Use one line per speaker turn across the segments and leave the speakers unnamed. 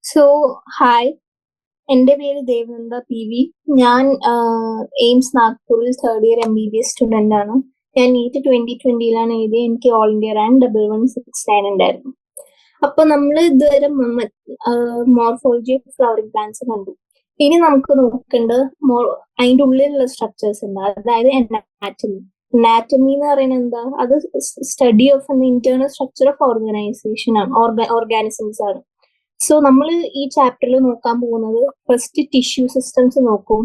So hi, എൻ്റെ പേര് Devananda PV. ഞാൻ എയിംസ് നാഗ്പൂരിൽ തേർഡ് ഇയർ MBBS സ്റ്റുഡൻ്റ് ആണ്. ഞാൻ നീറ്റ് 2020 എഴുതി. എനിക്ക് ഓൾ ഇന്ത്യ റാങ്ക് 1169 ഉണ്ടായിരുന്നു. അപ്പൊ നമ്മൾ ഇതുവരെ മോർഫോളജി ഓഫ് ഫ്ലവറിംഗ് പ്ലാന്റ്സ് കണ്ടു. ഇനി നമുക്ക് നോക്കേണ്ടത് അതിൻ്റെ ഉള്ളിലുള്ള സ്ട്രക്ചേഴ്സ് ഉണ്ട്, അതായത് അനാറ്റമി. അനാറ്റമി എന്ന് പറയുന്നത് എന്താ? അത് study of internal structure of organisation ആണ്, ഓർഗാനിസംസ് ആണ്. സോ നമ്മൾ ഈ ചാപ്റ്ററിൽ നോക്കാൻ പോകുന്നത് ഫസ്റ്റ് ടിഷ്യൂ സിസ്റ്റംസ് നോക്കും.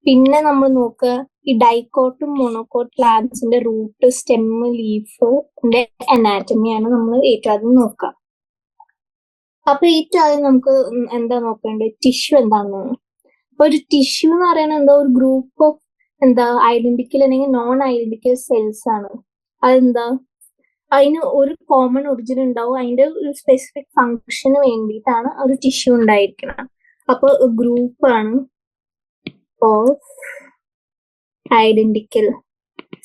പിന്നെ നമ്മൾ നോക്കുക ഈ ഡൈക്കോട്ടും മോണോക്കോട്ട് പ്ലാന്റ്സിന്റെ റൂട്ട്, സ്റ്റെം, ലീഫിന്റെ അനാറ്റമിയാണ് നമ്മൾ ഏറ്റവും ആദ്യം നോക്കുക. അപ്പൊ ഏറ്റവും ആദ്യം നമുക്ക് എന്താ നോക്കേണ്ടത്? ടിഷ്യൂ എന്താണെന്ന്. അപ്പൊ ഒരു ടിഷ്യൂ എന്ന് പറയുന്നത് എന്താ? ഒരു ഗ്രൂപ്പ് ഓഫ് ഐഡന്റിക്കൽ അല്ലെങ്കിൽ നോൺ ഐഡന്റിക്കൽ സെൽസ് ആണ്. അതെന്താ? അതിന് ഒരു കോമൺ ഒറിജിൻ ഉണ്ടാവും, അതിന്റെ ഒരു സ്പെസിഫിക് ഫങ്ഷന് വേണ്ടിയിട്ടാണ് ഒരു ടിഷ്യൂ ഉണ്ടായിരിക്കണം. അപ്പൊ ഗ്രൂപ്പ് ആണ് ഓഫ് ഐഡന്റിക്കൽ,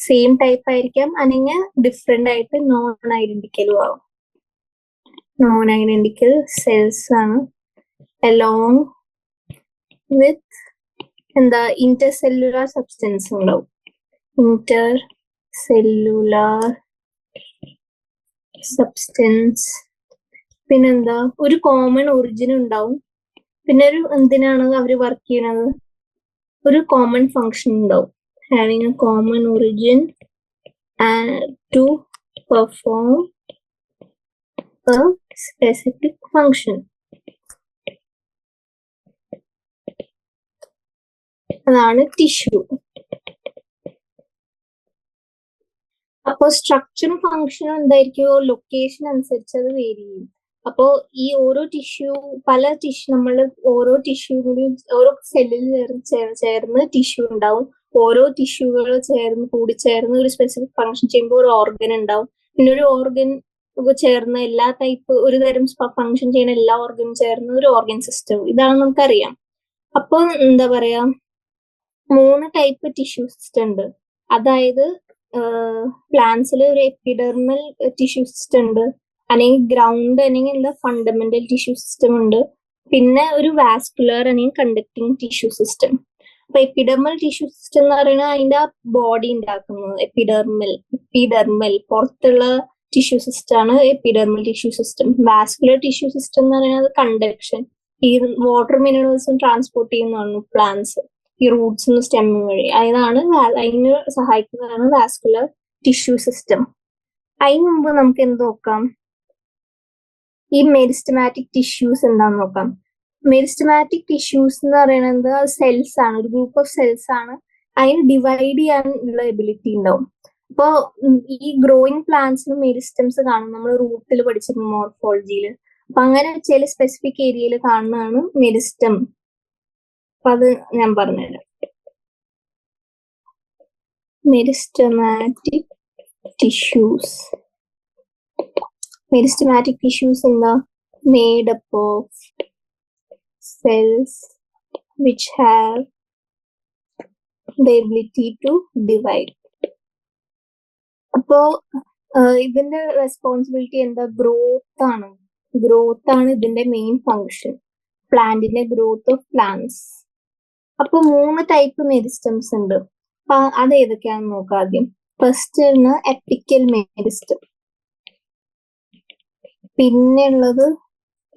സെയിം ടൈപ്പ് ആയിരിക്കാം, അല്ലെങ്കിൽ ഡിഫറെന്റ് ആയിട്ട് നോൺ ഐഡന്റിക്കലും ആവും. നോൺ ഐഡന്റിക്കൽ സെൽസ് ആണ് അലോങ് വിത്ത് ഇന്റർസെല്ലുലാർ സബ്സ്റ്റൻസ് ഉണ്ടാവും. Intercellular substance. പിന്നെന്താ? ഒരു കോമൺ ഒറിജിൻ ഉണ്ടാവും. പിന്നെ ഒരു എന്തിനാണ് അവര് വർക്ക് ചെയ്യണത്? ഒരു കോമൺ ഫങ്ഷൻ ഉണ്ടാവും. Having a common origin to perform a specific function. അതാണ് ടിഷ്യൂ. അപ്പൊ സ്ട്രക്ചറും ഫങ്ഷനും എന്തായിരിക്കുമോ ലൊക്കേഷൻ അനുസരിച്ച് അത് വേരി ചെയ്യും. അപ്പോ ഈ ഓരോ ടിഷ്യൂ, നമ്മൾ ഓരോ ടിഷ്യൂ കൂടി ഓരോ സെല്ലിൽ ചേർന്ന് ടിഷ്യൂ ഉണ്ടാവും. ഓരോ ടിഷ്യൂകൾ കൂടിച്ചേർന്ന് ഒരു സ്പെസിഫിക് ഫങ്ഷൻ ചെയ്യുമ്പോൾ ഒരു ഓർഗൻ ഉണ്ടാവും. പിന്നെ ഒരു ഓർഗൻ ചേർന്ന് എല്ലാ ടൈപ്പ് ഒരു തരം ഫങ്ഷൻ ചെയ്യുന്ന എല്ലാ ഓർഗനും ചേർന്ന് ഒരു ഓർഗൻ സിസ്റ്റം. ഇതാണ് നമുക്കറിയാം. അപ്പൊ എന്താ പറയാ, 3 ടൈപ്പ് ടിഷ്യൂ സിസ്റ്റം ഉണ്ട്. അതായത് പ്ലാന്റ്സിൽ ഒരു എപ്പിഡെർമൽ ടിഷ്യൂ സിസ്റ്റം ഉണ്ട്, അല്ലെങ്കിൽ ഗ്രൗണ്ട് അല്ലെങ്കിൽ ഫണ്ടമെന്റൽ ടിഷ്യൂ സിസ്റ്റം ഉണ്ട്. പിന്നെ ഒരു വാസ്കുലർ അല്ലെങ്കിൽ കണ്ടക്ടിങ് ടിഷ്യൂ സിസ്റ്റം. അപ്പൊ എപ്പിഡെർമൽ ടിഷ്യൂ സിസ്റ്റം എന്ന് പറയുന്നത് അതിന്റെ ആ ബോഡി ഉണ്ടാക്കുന്നത്. എപ്പിഡെർമൽ പുറത്തുള്ള ടിഷ്യൂ സിസ്റ്റം ആണ് epidermal tissue system. Vascular tissue system എന്ന് പറയുന്നത് കണ്ടക്ഷൻ, ഈ വാട്ടർ മിനറൽസും ട്രാൻസ്പോർട്ട് ചെയ്യുന്നതാണ് പ്ലാന്റ്സ് ഈ റൂട്ട്സും സ്റ്റെമ്മും വഴി. അതിന് സഹായിക്കുന്നതാണ് വാസ്കുലർ ടിഷ്യൂ സിസ്റ്റം. അതിന് മുമ്പ് നമുക്ക് എന്ത് നോക്കാം? ഈ മെരിസ്റ്റമാറ്റിക് ടിഷ്യൂസ് എന്താന്ന് നോക്കാം. മെരിസ്റ്റമാറ്റിക് ടിഷ്യൂസ് എന്ന് പറയുന്നത് സെൽസ് ആണ്, ഒരു ഗ്രൂപ്പ് ഓഫ് സെൽസ് ആണ്. അതിന് ഡിവൈഡ് ചെയ്യാനുള്ള എബിലിറ്റി ഉണ്ടാവും. അപ്പോ ഈ ഗ്രോയിങ് പ്ലാന്റ്സിന് മെരിസ്റ്റംസ് കാണും, നമ്മൾ റൂട്ടിൽ പഠിച്ചിരുന്നു മോർഫോളജിയിൽ. അപ്പൊ അങ്ങനെ ചില സ്പെസിഫിക് ഏരിയയിൽ കാണുന്നതാണ് മെരിസ്റ്റം. അപ്പൊ അത് ഞാൻ പറഞ്ഞുതരാം. Meristematic tissues. മെരിസ്റ്റമാറ്റിക് ടിഷ്യൂസ് എന്താ? made up of cells which have the ability to divide. അപ്പോ ഇതിന്റെ റെസ്പോൺസിബിലിറ്റി എന്താ? ഗ്രോത്ത് ആണ് ഇതിന്റെ മെയിൻ ഫങ്ഷൻ, പ്ലാന്റിന്റെ ഗ്രോത്ത് ഓഫ് പ്ലാന്റ്സ്. അപ്പൊ 3 ടൈപ്പ് മെരിസ്റ്റംസ് ഉണ്ട്. അത് ഏതൊക്കെയാണെന്ന് നോക്കാം ആദ്യം. ഫസ്റ്റ് എപ്പിക്കൽ മെരിസ്റ്റം, പിന്നെ ഉള്ളത്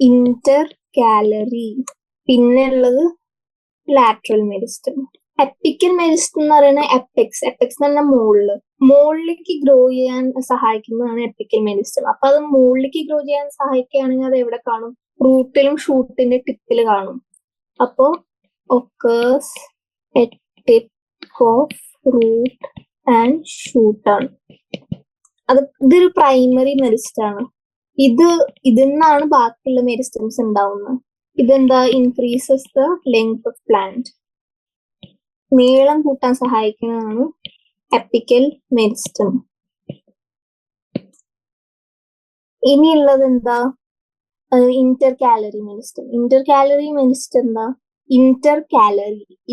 ഇന്റർ കാലറി, പിന്നെ ഉള്ളത് ലാറ്ററൽ മെരിസ്റ്റം. എപ്പിക്കൽ മെരിസ്റ്റം എന്ന് പറയുന്നത് എപ്പെക്സ് എന്ന് പറഞ്ഞാൽ മുകളിലേക്ക് ഗ്രോ ചെയ്യാൻ സഹായിക്കുന്നതാണ് എപ്പിക്കൽ മെരിസ്റ്റം. അപ്പൊ അത് മുകളിലേക്ക് ഗ്രോ ചെയ്യാൻ സഹായിക്കുകയാണെങ്കിൽ അത് എവിടെ കാണും? റൂട്ടിലും ഷൂട്ടിന്റെ ടിപ്പിൽ കാണും. അപ്പോ occurs at tip of root and shoot ആണ്. ഇതൊരു പ്രൈമറി മെരിസ്റ്റം ആണ്. ഇതിന്നാണ് ബാക്കിയുള്ള മെരിസ്റ്റംസ് ഉണ്ടാവുന്നത്. ഇതെന്താ? Increases the length of plant, നീളം കൂട്ടാൻ സഹായിക്കുന്നതാണ് എപ്പിക്കൽ മെരിസ്റ്റം. ഇനിയുള്ളത് എന്താ? Intercalary meristem. Intercalary meristem എന്താ?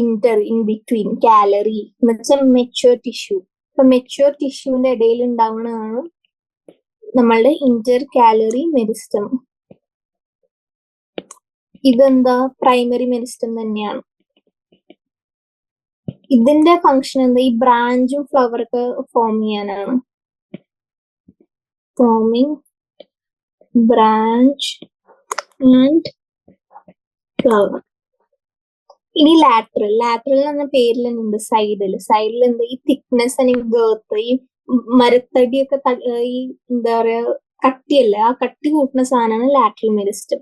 ഇന്റർ ഇൻ ബിറ്റ്വീൻ, കാലറി എന്ന് വെച്ചാൽ മെച്യൂർ ടിഷ്യൂ. അപ്പൊ മെച്യൂർ ടിഷ്യൂവിന്റെ ഇടയിൽ ഉണ്ടാവുന്നതാണ് നമ്മളുടെ ഇന്റർ കാലറി മെരിസ്റ്റം. ഇതെന്താ പ്രൈമറി മെരിസ്റ്റം തന്നെയാണ്. ഇതിന്റെ ഫങ്ഷൻ എന്താ, ഈ ബ്രാഞ്ചും ഫ്ലവർ ഒക്കെ ഫോം ചെയ്യാനാണ്. Forming branch and flower. ഇനി ലാറ്ററൽ എന്ന് പറഞ്ഞ പേരിൽ ഉണ്ട് സൈഡിൽ എന്താ ഈ തിക്നെസ് അല്ലെങ്കിൽ ഗേർത്ത്, ഈ മരത്തടിയൊക്കെ ഈ എന്താ പറയാ കട്ടിയല്ലേ, ആ കട്ടി കൂട്ടുന്ന സാധനമാണ് ലാറ്ററൽ മെരിസ്റ്റം.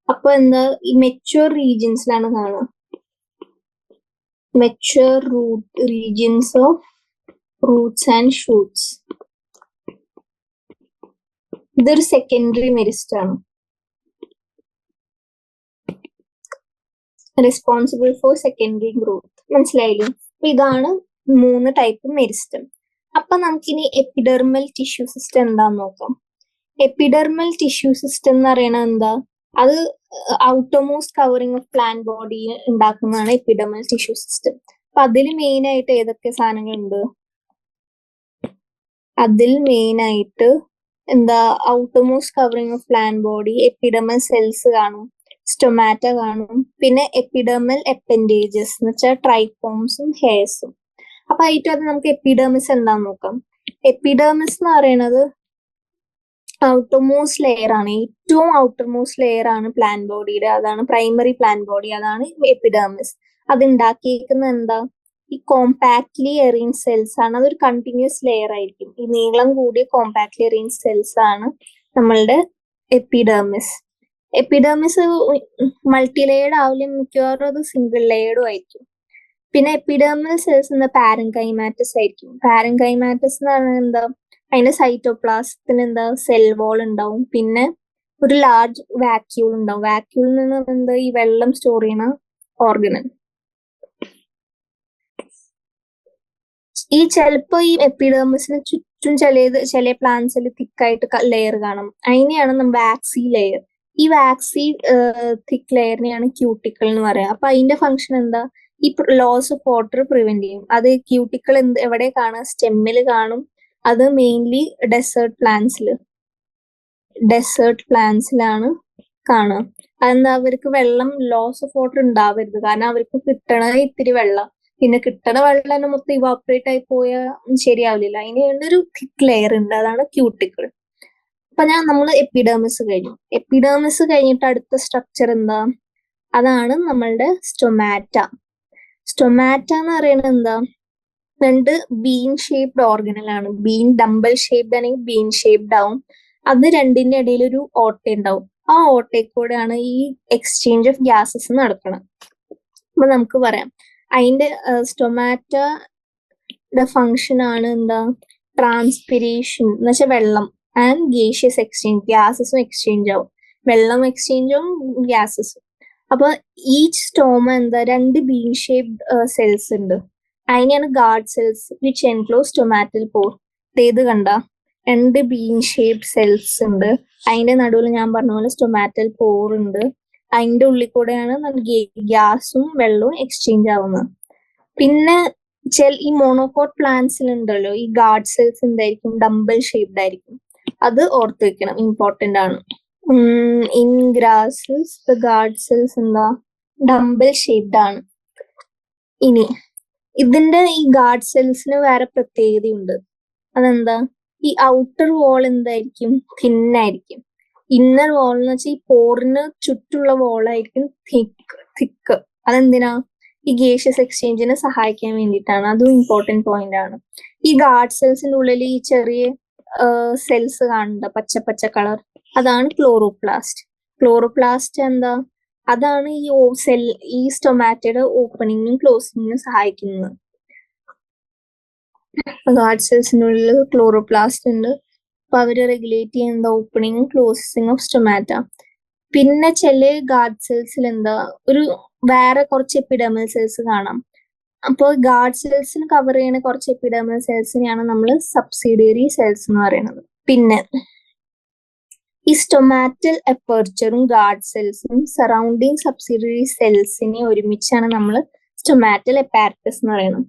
അപ്പൊ എന്താ ഈ മെച്യൂർ റീജിയൻസിലാണ് കാണുക. Mature regions of Roots and shoots. ഇതൊരു സെക്കൻഡറി മെരിസ്റ്റം ആണ്, റെസ്പോൺസിബിൾ ഫോർ സെക്കൻഡറി ഗ്രോത്ത്. മനസ്സിലായില്ലേ? അപ്പൊ ഇതാണ് 3 ടൈപ്പ് മെരിസ്റ്റം. അപ്പൊ നമുക്കിനി എപ്പിഡെർമൽ ടിഷ്യൂ സിസ്റ്റം എന്താന്ന് നോക്കാം. എപ്പിഡെർമൽ ടിഷ്യൂ സിസ്റ്റം എന്ന് പറയുന്നത് എന്താ, അത് outermost covering of plant body ഉണ്ടാക്കുന്നതാണ് എപ്പിഡെർമൽ ടിഷ്യൂ സിസ്റ്റം. അപ്പൊ അതിൽ മെയിൻ ആയിട്ട് ഏതൊക്കെ സാധനങ്ങളുണ്ട്? അതിൽ മെയിൻ ആയിട്ട് എന്താ, outermost covering of plant body, epidermal cells കാണും, സ്റ്റൊമാറ്റ കാണും, പിന്നെ എപ്പിഡെർമൽ അപ്പൻഡേജസ് എന്ന് വെച്ചാൽ ട്രൈക്കോംസും ഹെയർസും. അപ്പൊ ആയിട്ട് നമുക്ക് എപ്പിഡെർമിസ് എന്താന്ന് നോക്കാം. എപ്പിഡെർമിസ് എന്ന് പറയുന്നത് ഔട്ടർമോസ്റ്റ് ലെയർ ആണ്, ഏറ്റവും ഔട്ടർമോസ്റ്റ് ലെയർ ആണ് പ്ലാന്റ് ബോഡിയുടെ. അതാണ് പ്രൈമറി പ്ലാന്റ് ബോഡി, അതാണ് എപ്പിഡെർമിസ്. അത് ഉണ്ടാക്കിയിരിക്കുന്നത് എന്താ, ഈ കോമ്പാക്ട്ലി എറേഞ്ച് സെൽസ് ആണ്. അതൊരു കണ്ടിന്യൂസ് ലെയർ ആയിരിക്കും. ഈ നീളം കൂടിയ കോമ്പാക്ട്ലി എറേഞ്ച് സെൽസ് ആണ് നമ്മളുടെ എപ്പിഡെർമിസ്. എപ്പിഡെർമിസ് മൾട്ടി ലെയർഡ് ആവില്ല, മിക്കവാറും അത് സിംഗിൾ ലെയർഡും ആയിരിക്കും. പിന്നെ എപ്പിഡെർമൽ സെൽസ് എന്ന പാരൻകൈമാറ്റസ് ആയിരിക്കും. പാരൻകൈമാറ്റസ് എന്ന് പറയുന്നത് എന്താ, അതിന്റെ സൈറ്റോപ്ലാസത്തിന് എന്താ സെൽ വോൾ ഉണ്ടാവും, പിന്നെ ഒരു ലാർജ് വാക്യൂൾ ഉണ്ടാവും. വാക്യൂളിൽ നിന്ന് എന്താ, ഈ വെള്ളം സ്റ്റോർ ചെയ്യുന്ന ഓർഗനൽ. ഈ ചിലപ്പോ ഈ എപ്പിഡെർമിസിന് ചുറ്റും ചില പ്ലാന്റ്സിൽ തിക്കായിട്ട് ലെയർ കാണും. അതിനെയാണ് നമ്മൾ വാക്സി ലെയർ. ഈ വാക്സി തിക്ക് ലെയറിനെയാണ് ക്യൂട്ടിക്കിൾ എന്ന് പറയാം. അപ്പൊ അതിന്റെ ഫംഗ്ഷൻ എന്താ, ഈ ലോസ് ഓഫ് വാട്ടർ പ്രിവെന്റ് ചെയ്യും. അത് ക്യൂട്ടിക്കിൾ എവിടെ കാണുക, സ്റ്റെമ്മിൽ കാണും. അത് മെയിൻലി ഡെസേർട്ട് പ്ലാന്റ്സിലാണ് കാണുക. അതെന്താ, അവർക്ക് വെള്ളം ലോസ് ഓഫ് വാട്ടർ ഉണ്ടാവരുത്, കാരണം അവർക്ക് കിട്ടണ ഇത്തിരി വെള്ളം, പിന്നെ കിട്ടണ വെള്ളം തന്നെ മൊത്തം ഇവാപറേറ്റ് ആയി പോയാൽ ശരിയാവില്ല. അതിന് ഒരു തിക്ക് ലെയർ ഉണ്ട്, അതാണ് ക്യൂട്ടിക്കിൾ. അപ്പൊ നമ്മൾ എപ്പിഡെർമിസ് കഴിഞ്ഞു. എപ്പിഡെർമിസ് കഴിഞ്ഞിട്ട് അടുത്ത സ്ട്രക്ചർ എന്താ, അതാണ് നമ്മളുടെ സ്റ്റൊമാറ്റ. സ്റ്റൊമാറ്റ എന്ന് പറയുന്നത് എന്താ, 2 ബീൻ ഷേപ്ഡ് ഓർഗനലാണ്. ബീൻ ഡംബൽ ഷേപ്ഡ് ആണെങ്കിൽ ബീൻ ഷേപ്ഡ് ആവും. അത് രണ്ടിന്റെ ഇടയിൽ ഒരു ഓട്ട ഉണ്ടാവും. ആ ഓട്ടയിൽ ഈ എക്സ്ചേഞ്ച് ഓഫ് ഗ്യാസസ് നടക്കണം. അപ്പൊ നമുക്ക് പറയാം അതിന്റെ സ്റ്റൊമാറ്റയുടെ ഫങ്ഷൻ ആണ് എന്താ, ട്രാൻസ്പിരേഷൻ എന്ന് വെച്ചാൽ വെള്ളം, ആൻഡ് ഗേഷ്യസ് എക്സ്ചേഞ്ച്, ഗ്യാസസും എക്സ്ചേഞ്ച് ആവും. വെള്ളം എക്സ്ചേഞ്ച് ആവും, ഗ്യാസസും. അപ്പൊ ഈച്ച് സ്റ്റോമ എന്താ, 2 ബീൻ ഷേപ്ഡ് സെൽസ് ഉണ്ട്. അതിനെയാണ് guard cells which enclose stomatal pore. ഇത് കണ്ട 2 ബീൻ ഷേപ്ഡ് സെൽസ് ഉണ്ട്. അതിന്റെ നടുവിൽ ഞാൻ പറഞ്ഞ പോലെ സ്റ്റൊമാറ്റൽ പോർ ഉണ്ട്. അതിന്റെ ഉള്ളിൽ കൂടെയാണ് ഗ്യാസും വെള്ളവും എക്സ്ചേഞ്ച് ആവുന്നത്. പിന്നെ ഈ മോണോകോട്ട് പ്ലാന്റ്സിൽ ഉണ്ടല്ലോ, ഈ ഗാർഡ് സെൽസ് എന്തായിരിക്കും, ഡംബൽ ഷേപ്ഡ് ആയിരിക്കും. അത് ഓർത്ത് വെക്കണം, ഇമ്പോർട്ടന്റ് ആണ്. In grasses the guard cells എന്താ, ഡംബൽ ഷേപ്ഡ് ആണ്. ഇനി ഇതിന്റെ ഈ ഗാർഡ് സെൽസിന് വേറെ പ്രത്യേകതയുണ്ട്. അതെന്താ, ഈ ഔട്ടർ വോൾ എന്തായിരിക്കും, തിന്നായിരിക്കും. ഇന്നർ വോൾ എന്ന് വെച്ചാൽ ഈ പോറിന് ചുറ്റുള്ള വോളായിരിക്കും തിക്ക്. അതെന്തിനാ, ഈ ഗേഷ്യസ് എക്സ്ചേഞ്ചിനെ സഹായിക്കാൻ വേണ്ടിയിട്ടാണ്. അതും ഇമ്പോർട്ടന്റ് പോയിന്റ് ആണ്. ഈ ഗാർഡ് സെൽസിന്റെ ഉള്ളിൽ ഈ ചെറിയ സെൽസ് കാണുന്നുണ്ട്, പച്ച കളർ, അതാണ് ക്ലോറോപ്ലാസ്റ്റ്. ക്ലോറോപ്ലാസ്റ്റ് എന്താ, അതാണ് ഈ സ്റ്റൊമാറ്റയുടെ ഓപ്പണിങ്ങും ക്ലോസിങ്ങിനും സഹായിക്കുന്നത്. ഗാർഡ് സെൽസിനുള്ളിൽ ക്ലോറോപ്ലാസ്റ്റ് ഉണ്ട്. അപ്പൊ അവര് റെഗുലേറ്റ് ചെയ്യുന്ന ഓപ്പണിങ്ങും ക്ലോസിങ് ഓഫ് സ്റ്റൊമാറ്റ. പിന്നെ ചില ഗാർഡ് സെൽസിൽ എന്താ, വേറെ കുറച്ച് എപ്പിഡെർമൽ സെൽസ് കാണാം. അപ്പോൾ ഗാർഡ് സെൽസിന് കവർ ചെയ്യുന്ന കുറച്ച് എപ്പിഡെർമൽ സെൽസിനെയാണ് നമ്മൾ സബ്സിഡിയറി സെൽസ് എന്ന് പറയുന്നത്. പിന്നെ ഈ സ്റ്റൊമാറ്റൽ അപ്പർച്ചറും ഗാർഡ് സെൽസും സറൗണ്ടിങ് സബ്സിഡിയറി സെൽസിനെ ഒരുമിച്ചാണ് നമ്മൾ സ്റ്റൊമാറ്റൽ അപ്പാരറ്റസ് എന്ന് പറയുന്നത്.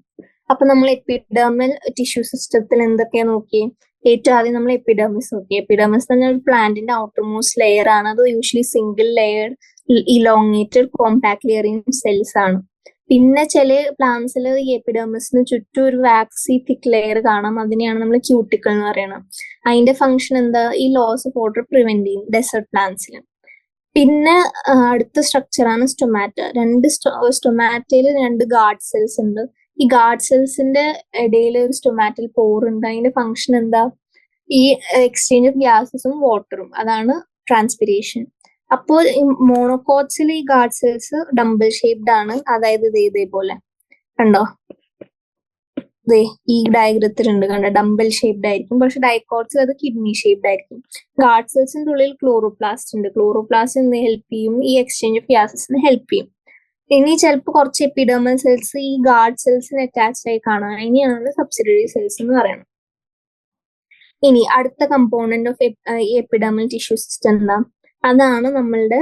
അപ്പൊ നമ്മൾ എപ്പിഡെർമൽ ടിഷ്യൂ സിസ്റ്റത്തിൽ എന്തൊക്കെയാ നോക്കിയേ, ഏറ്റവും ആദ്യം നമ്മൾ എപ്പിഡെർമിസ് നോക്കി. എപ്പിഡെർമിസ് എന്ന് പറഞ്ഞാൽ ഒരു പ്ലാന്റിന്റെ ഔട്ടർമോസ്റ്റ് ലെയർ ആണ്. അത് usually single layered elongated compactly arranged cells ആണ്. പിന്നെ ചില പ്ലാന്റ്സിൽ ഈ എപ്പിഡെർമിസിന് ചുറ്റും ഒരു വാക്സി തിക് ലെയർ കാണാം. അതിനെയാണ് നമ്മൾ ക്യൂട്ടിക്കിൾ എന്ന് പറയുന്നത്. അതിന്റെ ഫംഗ്ഷൻ എന്താ? ഈ ലോസ് ഓഫ് വാട്ടർ പ്രിവെന്റ് ചെയ്യും ഡെസേർട്ട് പ്ലാന്റ്സിന്. പിന്നെ അടുത്ത സ്ട്രക്ചറാണ് സ്റ്റൊമാറ്റ. സ്റ്റൊമാറ്റയിൽ 2 ഗാർഡ് സെൽസ് ഉണ്ട്. ഈ ഗാർഡ് സെൽസിന്റെ ഇടയിൽ ഒരു സ്റ്റൊമാറ്റൽ പോർ ഉണ്ട്. അതിന്റെ ഫംഗ്ഷൻ എന്താ? ഈ എക്സ്ചേഞ്ച് ഓഫ് ഗ്യാസസും വാട്ടറും, അതാണ് ട്രാൻസ്പിരേഷൻ. അപ്പോൾ ഈ മോണോകോട്സിൽ ഈ ഗാർഡ് സെൽസ് ഡംബിൾ ഷേപ്ഡ് ആണ്. അതായത് ഇതേപോലെ കണ്ടോ, ഈ ഡയഗ്രത്തിലുണ്ട് കണ്ടോ, ഡംബിൾ ഷേപ്ഡ് ആയിരിക്കും. പക്ഷെ ഡൈക്കോട്സിൽ അത് കിഡ്നി ഷേപ്ഡ് ആയിരിക്കും. ഗാർഡ് സെൽസിന്റെ ഉള്ളിൽ ക്ലോറോപ്ലാസ്റ്റ് ഉണ്ട്. ക്ലോറോപ്ലാസ്റ്റ് എന്ത് ഹെൽപ്പ് ചെയ്യും? ഈ എക്സ്ചേഞ്ച് ഓഫ് ഗ്യാസസിന് ഹെൽപ്പ് ചെയ്യും. ഇനി ചിലപ്പോൾ കുറച്ച് എപ്പിഡെർമൽ സെൽസ് ഈ ഗാർഡ് സെൽസിന് അറ്റാച്ച്ഡ് ആയി കാണാം. ഇനിയാണ് സബ്സിഡിയറി സെൽസ് എന്ന് പറയുന്നത്. ഇനി അടുത്ത component of epidermal tissue system എന്താ? അതാണ് നമ്മളുടെ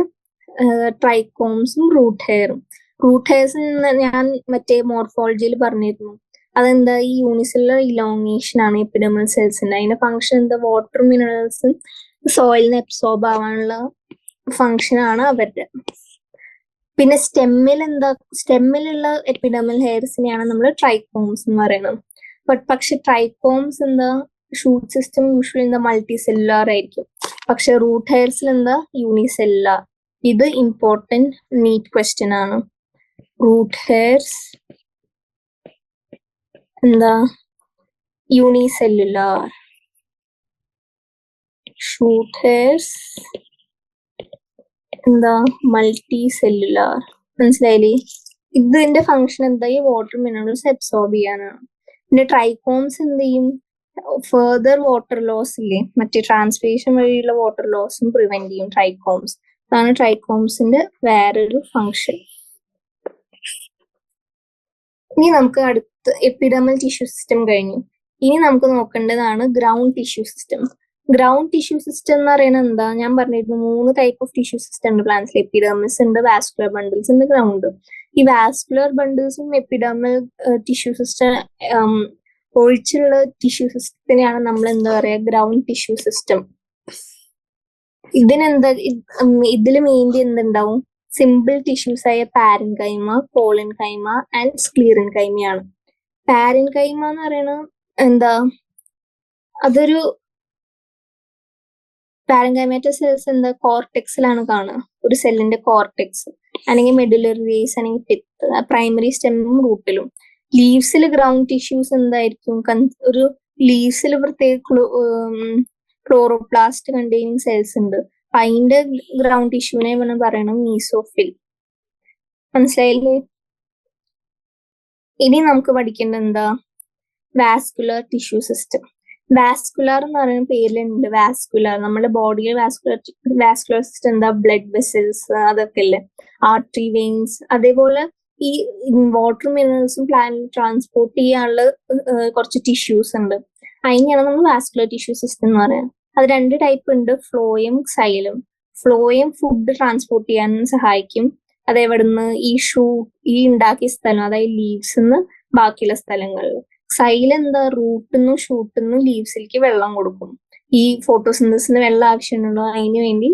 ട്രൈക്കോംസും റൂട്ട് ഹെയറും. റൂട്ട് ഹെയർസ് ഞാൻ മറ്റേ മോർഫോളജിയിൽ പറഞ്ഞിരുന്നു. അതെന്താ? ഈ യൂണിസെല്ലുലർ ഇലോങ്ങേഷൻ ആണ് എപ്പിഡെർമൽ സെൽസിന്റെ. അതിന്റെ ഫംഗ്ഷൻ എന്താ? വാട്ടർ മിനറൽസും സോയിലിന് അബ്സോർബ് ആവാനുള്ള ഫംഗ്ഷൻ ആണ് അവരുടെ. പിന്നെ സ്റ്റെമ്മിലുള്ള എപ്പിഡെർമൽ ഹെയർസിനെയാണ് നമ്മൾ ട്രൈക്കോംസ് എന്ന് പറയുന്നത്. പക്ഷെ ട്രൈക്കോംസ് എന്താ? ഷൂട്ട് സിസ്റ്റം യൂഷ്വലി എന്താ? മൾട്ടി സെല്ലുലാർ ആയിരിക്കും. പക്ഷെ റൂട്ട് ഹെയർസിൽ എന്താ? യൂണിസെല്ലുലാർ. ഇത് ഇമ്പോർട്ടന്റ് നീറ്റ് ക്വസ്റ്റ്യൻ ആണ്. റൂട്ട് ഹെയർസ് എന്താ? യൂണിസെല്ലുലാർ. ഷൂട്ട് ഹെയർസ് എന്താ? Multi cellular. മനസ്സിലായില്ലേ? ഇതിന്റെ ഫംഗ്ഷൻ എന്താ? ഈ വാട്ടർ മിനറൽസ് അബ്സോർബ് ചെയ്യാനാണ്. പിന്നെ ട്രൈക്കോംസ് എന്ത് ചെയ്യും? ഫെർദർ വാട്ടർ ലോസ് ഇല്ലേ, മറ്റേ ട്രാൻസ്പിരേഷൻ വഴിയുള്ള വാട്ടർ ലോസും പ്രിവെന്റ് ചെയ്യും ട്രൈക്കോംസ്. അതാണ് ട്രൈക്കോംസിന്റെ വേറൊരു ഫംഗ്ഷൻ. ഇനി നമുക്ക് അടുത്ത എപ്പിഡെർമൽ ടിഷ്യൂ സിസ്റ്റം കഴിഞ്ഞു. ഇനി നമുക്ക് നോക്കേണ്ടതാണ് ground tissue system. Ground tissue system എന്ന് പറയുന്നത് എന്താ? ഞാൻ പറഞ്ഞിരുന്നു 3 ടൈപ്പ് ഓഫ് ടിഷ്യൂ സിസ്റ്റം ഉണ്ട് പ്ലാന്റ്സിൽ. എപ്പിഡെർമിസ് ഉണ്ട്, വാസ്കുലർ ബണ്ടിൽസ് ഉണ്ട്, ഗ്രൗണ്ട്. ഈ വാസ്കുലർ ബണ്ടിൽസും എപ്പിഡെർമൽ ടിഷ്യൂ സിസ്റ്റം ഒഴിച്ചുള്ള ടിഷ്യൂ സിസ്റ്റത്തിനെയാണ് നമ്മൾ എന്താ പറയാ? Ground tissue system. ഇതിൽ മെയിൻലി എന്തുണ്ടാവും? സിമ്പിൾ ടിഷ്യൂസ് ആയ പാരൻകൈമ, കോളൻകൈമ ആൻഡ് സ്ക്ലീറൻകൈമയാണ്. പാരൻകൈമ എന്ന് പറയുന്നത് എന്താ? അതൊരു പാരൻകൈമാറ്റ സെൽസ് എന്താ? കോർട്ടെക്സിലാണ് കാണുക. ഒരു സെല്ലിന്റെ കോർട്ടെക്സ്, അല്ലെങ്കിൽ മെഡുലറി റേസ്, അല്ലെങ്കിൽ പിത്ത്, പ്രൈമറി സ്റ്റെമ്മും റൂട്ടിലും. ലീവ്സിൽ ഗ്രൗണ്ട് ടിഷ്യൂസ് എന്തായിരിക്കും? ഒരു ലീവ്സിൽ പ്രത്യേക ക്ലോറോപ്ലാസ്റ്റ് കണ്ടെയ്നിങ് സെൽസ് ഉണ്ട്. അതിന്റെ ഗ്രൗണ്ട് ടിഷ്യൂനെ പറയണം മീസോഫിൽ. മനസ്സിലായില്ലേ? ഇനി നമുക്ക് പഠിക്കേണ്ടത് എന്താ? Vascular tissue system. വാസ്കുലർ എന്ന് പറയുന്ന പേരിലുണ്ട് വാസ്കുലർ. നമ്മുടെ ബോഡിയിൽ വാസ്കുലർ സിസ്റ്റം എന്താ? ബ്ലഡ് വെസൽസ്, അതൊക്കെ അല്ലേ, ആർട്ടറി, വെയിൻസ്. അതേപോലെ ഈ വാട്ടർ മിനറൽസും പ്ലാന്റ് ട്രാൻസ്പോർട്ട് ചെയ്യാനുള്ള കുറച്ച് ടിഷ്യൂസ് ഉണ്ട്. അതിനെയാണ് നമ്മൾ വാസ്കുലർ ടിഷ്യൂ സിസ്റ്റം എന്ന് പറയുന്നത്. അത് 2 ടൈപ്പ് ഉണ്ട്, phloem, xylem. Phloem food transport ചെയ്യാൻ സഹായിക്കും. അതെവിടുന്ന്? ഈ ഉണ്ടാക്കിയ സ്ഥലം, അതായത് ലീവ്സ് ബാക്കിയുള്ള സ്ഥലങ്ങളിൽ. സൈലം എന്താ? റൂട്ടിന്നും ഷൂട്ടിന്നും ലീവ്സിലേക്ക് വെള്ളം കൊടുക്കും. ഈ ഫോട്ടോസിന്തസിന് വെള്ളം ആവശ്യമുണ്ടല്ലോ, അതിന് വേണ്ടി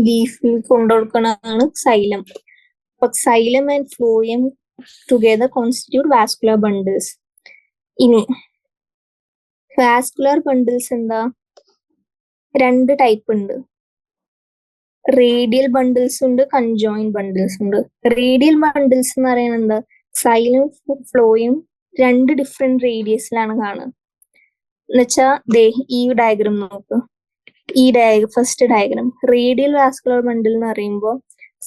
ലീഫിൽ കൊണ്ടുകൊടുക്കുന്നതാണ് xylem. Xylem and phloem together constitute vascular bundles. ഇനി വാസ്കുലർ ബണ്ടിൽസ് എന്താ? 2 ടൈപ്പ് ഉണ്ട്. റേഡിയൽ ബണ്ടിൽസ് ഉണ്ട്, കൺജോയിന്റ് ബണ്ടിൽസ് ഉണ്ട്. റേഡിയൽ ബണ്ടിൽസ് എന്ന് പറയുന്നത് എന്താ? സൈലം, ഫ്ലോയും 2 ഡിഫറെന്റ് റേഡിയസിലാണ് കാണുക. എന്നുവെച്ചാ ഈ ഡയഗ്രം നോക്ക്. First diagram. റേഡിയൽ വാസ്കുലർ ബണ്ടിൽ എന്ന് പറയുമ്പോൾ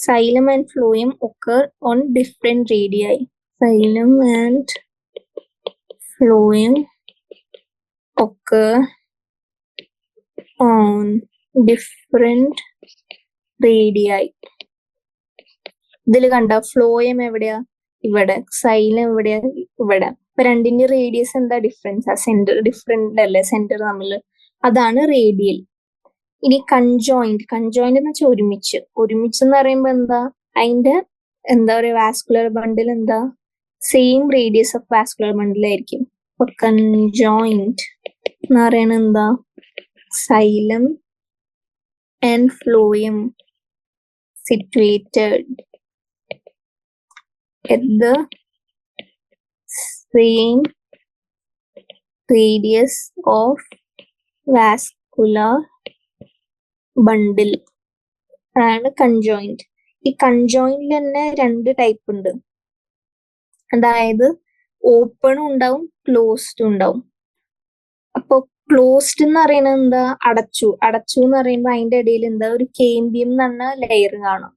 xylem and phloem occur on different radii. Xylem and phloem occur on different radii. ഇതിൽ കണ്ട ഫ്ലോയം എവിടെയാ? ഇവിടെ. സൈലം എവിടെയാ? ഇവിടെ. അപ്പൊ 2ന്റെ റേഡിയസ് എന്താ ഡിഫറൻസ്? ആ സെന്റർ ഡിഫറെന്റ് അല്ലേ സെന്റർ തമ്മിൽ? അതാണ് റേഡിയൽ. ഇനി കൺജോയിന്റ് എന്ന് വെച്ചാൽ ഒരുമിച്ച് എന്ന് പറയുമ്പോ എന്താ? അതിന്റെ എന്താ പറയുക? വാസ്കുലർ ബണ്ടിൽ എന്താ? സെയിം റേഡിയസ് ഓഫ് വാസ്കുലർ ബണ്ടിൽ ആയിരിക്കും. അപ്പൊ കൺജോയിന്റ് എന്ന് പറയുന്നത് എന്താ? Xylem and phloem situated at the same radius of vascular bundle ആണ് കൺജോയിന്റ്. ഈ കൺജോയിന്റിൽ തന്നെ 2 ടൈപ്പ് ഉണ്ട്. അതായത് ഓപ്പണും ഉണ്ടാവും ക്ലോസ്ഡ് ഉണ്ടാവും. അപ്പൊ ക്ലോസ്ഡ് എന്ന് പറയുന്നത് എന്താ, അടച്ചു എന്ന് പറയുമ്പോൾ അതിന്റെ ഇടയിൽ എന്താ ഒരു കേംബിയം എന്ന് പറഞ്ഞ ലെയർ കാണാം.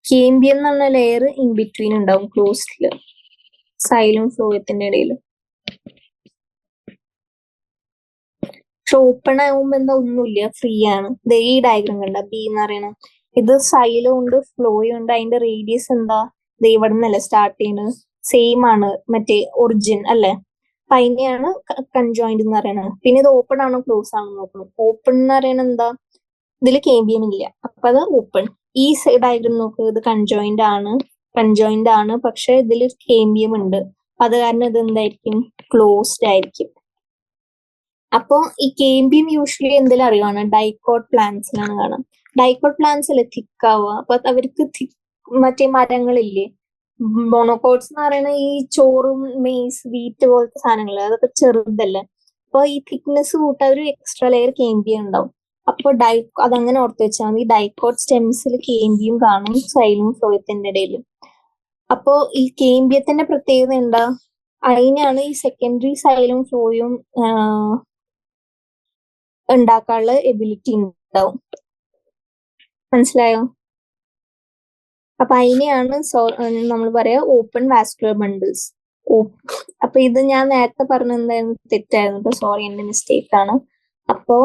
കേംബിയം എന്ന് പറഞ്ഞ ലെയർ ഇൻ ബിറ്റ്വീൻ ഉണ്ടാവും ക്ലോസ്ഡില്, സൈലും ഫ്ലോയത്തിന്റെ ഇടയിൽ. പക്ഷെ ഓപ്പൺ ആകുമ്പോ എന്താ ഒന്നുമില്ല, ഫ്രീ ആണ്. ഈ ഡയഗ്രാം കണ്ട ബി എന്ന് പറയണത്, ഇത് സൈലും ഉണ്ട് ഫ്ലോയും ഉണ്ട്. അതിന്റെ റേഡിയസ് എന്താ, ഇവിടെ നിന്നല്ലേ സ്റ്റാർട്ട് ചെയ്യുന്നത്, സെയിം ആണ് മറ്റേ ഒറിജിൻ അല്ലെ. അപ്പൊ അതിനെയാണ് കൺജോയിന്റ് എന്ന് പറയുന്നത്. പിന്നെ ഇത് ഓപ്പൺ ആണോ ക്ലോസ് ആണോ നോക്കണം. ഓപ്പൺ എന്ന് പറയുന്നത് എന്താ, ഇതിൽ കേംബിയം ഇല്ല, അപ്പൊ അത് ഓപ്പൺ. ഈ ഡയഗ്രാം നോക്കുക, ഇത് കൺജോയിന്റ് ആണ്, പക്ഷെ ഇതിൽ കേംബിയം ഉണ്ട്. അത് കാരണം ഇത് എന്തായിരിക്കും, ക്ലോസ്ഡ് ആയിരിക്കും. അപ്പോ ഈ കേംബിയം യൂഷ്വലി എന്തെങ്കിലും അറിയുവാണ്, ഡൈക്കോട്ട് പ്ലാന്റ്സിലാണ് കാണാം. ഡൈക്കോട്ട് പ്ലാന്റ്സ് അല്ലേ തിക്ക് ആവുക. അപ്പൊ അവർക്ക് മറ്റേ മരങ്ങളില്ലേ, മോണോകോട്സ് എന്ന് പറയുന്ന ഈ ചോറും മെയ്സ് വീറ്റ് പോലത്തെ സാധനങ്ങൾ, അതൊക്കെ ചെറുതല്ലേ. അപ്പൊ ഈ തിക്നെസ് കൂട്ടാൻ ഒരു എക്സ്ട്രാ ലെയർ കേംബിയം ഉണ്ടാവും. അപ്പൊ അതങ്ങനെ ഓർത്ത് വെച്ചാൽ മതി. ഡൈക്കോട്ട് സ്റ്റെംസിൽ കേംബിയം കാണും സൈലും ഫ്ലോയത്തിന്റെ ഇടയിൽ. അപ്പോ ഈ കേംബിയത്തിന്റെ പ്രത്യേകത എന്താ, അതിനാണ് ഈ സെക്കൻഡറി സൈലും ഫ്ലോയും ഉണ്ടാക്കാനുള്ള എബിലിറ്റി ഉണ്ടാവും. മനസ്സിലായോ? അപ്പൊ അതിനെയാണ് നമ്മൾ പറയാ ഓപ്പൺ വാസ്കുലർ ബണ്ടിൽസ്. അപ്പൊ ഇത് ഞാൻ നേരത്തെ പറഞ്ഞ എന്തായിരുന്നു, തെറ്റായിരുന്നു, സോറി, എന്റെ മിസ്റ്റേക്ക് ആണ്. അപ്പോ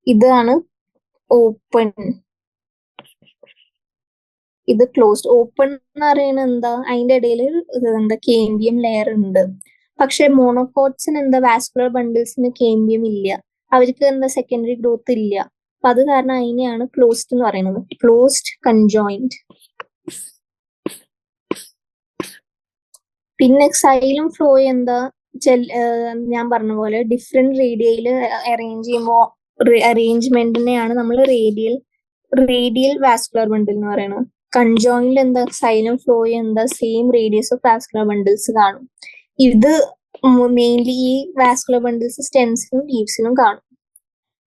ഇതാണ് ഓപ്പൺ, ഇത് ക്ലോസ്ഡ്. ഓപ്പൺ എന്ന് പറയുന്നത് എന്താ, അതിന്റെ ഇടയിൽ എന്താ കേംബിയം ലെയർ ഉണ്ട്. പക്ഷെ മോണോകോട്സിന് എന്താ, വാസ്കുലർ ബണ്ടിൽസിന് കേംബിയം ഇല്ല, അവർക്ക് എന്താ സെക്കൻഡറി ഗ്രോത്ത് ഇല്ല. അപ്പൊ അത് കാരണം അതിനെയാണ് ക്ലോസ്ഡ് എന്ന് പറയുന്നത്, ക്ലോസ്ഡ് കൺജോയിന്റ്. പിന്നെ സൈലും ഫ്ലോയും എന്താ, ഞാൻ പറഞ്ഞ പോലെ ഡിഫറെന്റ് റേഡിയയിൽ അറേഞ്ച് ചെയ്യുമ്പോൾ അറേഞ്ച്മെന്റിനെയാണ് നമ്മൾ റേഡിയൽ വാസ്കുലർ ബണ്ടിൽ എന്ന് പറയുന്നത്. കൺജോയിന്റ് എന്താ, സൈലും ഫ്ലോയും എന്താ same radius of vascular bundles കാണും. ഇത് മെയിൻലി ഈ വാസ്കുലർ ബണ്ടിൽസ് സ്റ്റെംസിലും ലീവ്സിലും കാണും.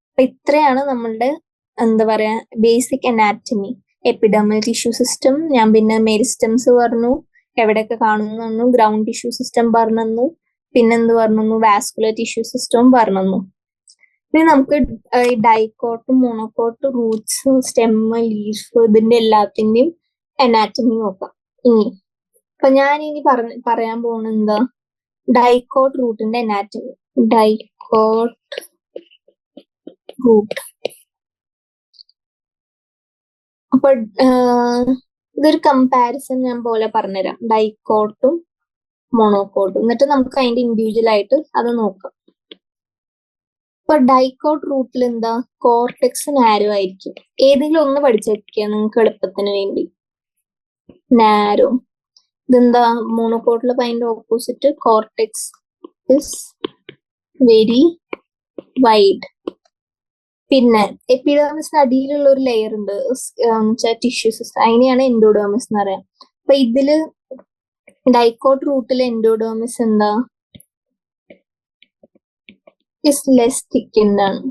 അപ്പൊ ഇത്രയാണ് നമ്മളുടെ എന്താ പറയാ basic anatomy. Epidermal tissue system, ഞാൻ പിന്നെ മെരിസ്റ്റംസ് പറഞ്ഞു, എവിടെയൊക്കെ കാണുന്നു, ഗ്രൗണ്ട് ടിഷ്യൂ സിസ്റ്റം പറഞ്ഞു, പിന്നെന്ത് പറഞ്ഞു, വാസ്കുലർ ടിഷ്യൂ സിസ്റ്റവും പറഞ്ഞു. ഇനി നമുക്ക് ഡൈക്കോട്ടും മോണോകോട്ട്, റൂട്ട്സ്, സ്റ്റെം, ലീഫ്, ഇതിന്റെ എല്ലാത്തിന്റെയും അനാറ്റമി നോക്കാം. അപ്പൊ ഞാൻ ഇനി പറയാൻ പോകുന്നത് എന്താ, ഡൈക്കോട്ട് റൂട്ടിന്റെ അനാറ്റമി. Dicot root. അപ്പൊ ഇതൊരു കമ്പാരിസൺ ഞാൻ പോലെ പറഞ്ഞുതരാം, ഡൈക്കോട്ടും മോണോകോട്ടും. എന്നിട്ട് നമുക്ക് അതിന്റെ ഇൻഡിവിജ്വൽ ആയിട്ട് അത് നോക്കാം. ഇപ്പൊ ഡൈക്കോട്ട് റൂട്ടിൽ എന്താ, കോർട്ടെക്സ് നാരോ ആയിരിക്കും. ഏതെങ്കിലും ഒന്ന് പഠിച്ചു വെക്കുക നിങ്ങൾക്ക് എളുപ്പത്തിന് വേണ്ടി, നാരോ. ഇതെന്താ, മോണോകോട്ടിൽ അതിന്റെ opposite, cortex is very wide. പിന്നെ എപ്പിഡെർമിസിന് അടിയിലുള്ള ഒരു ലെയർ ഉണ്ട് ടിഷ്യൂ സിസ്റ്റം, അതിനെയാണ് എൻഡോഡെർമിസ് എന്ന് പറയാം. അപ്പൊ ഇതില് ഡൈക്കോട്ട് റൂട്ടിലെ എൻഡോഡെർമിസ് എന്താ, ഇസ് ലെസ് തിക്കൻഡ് ആണ്.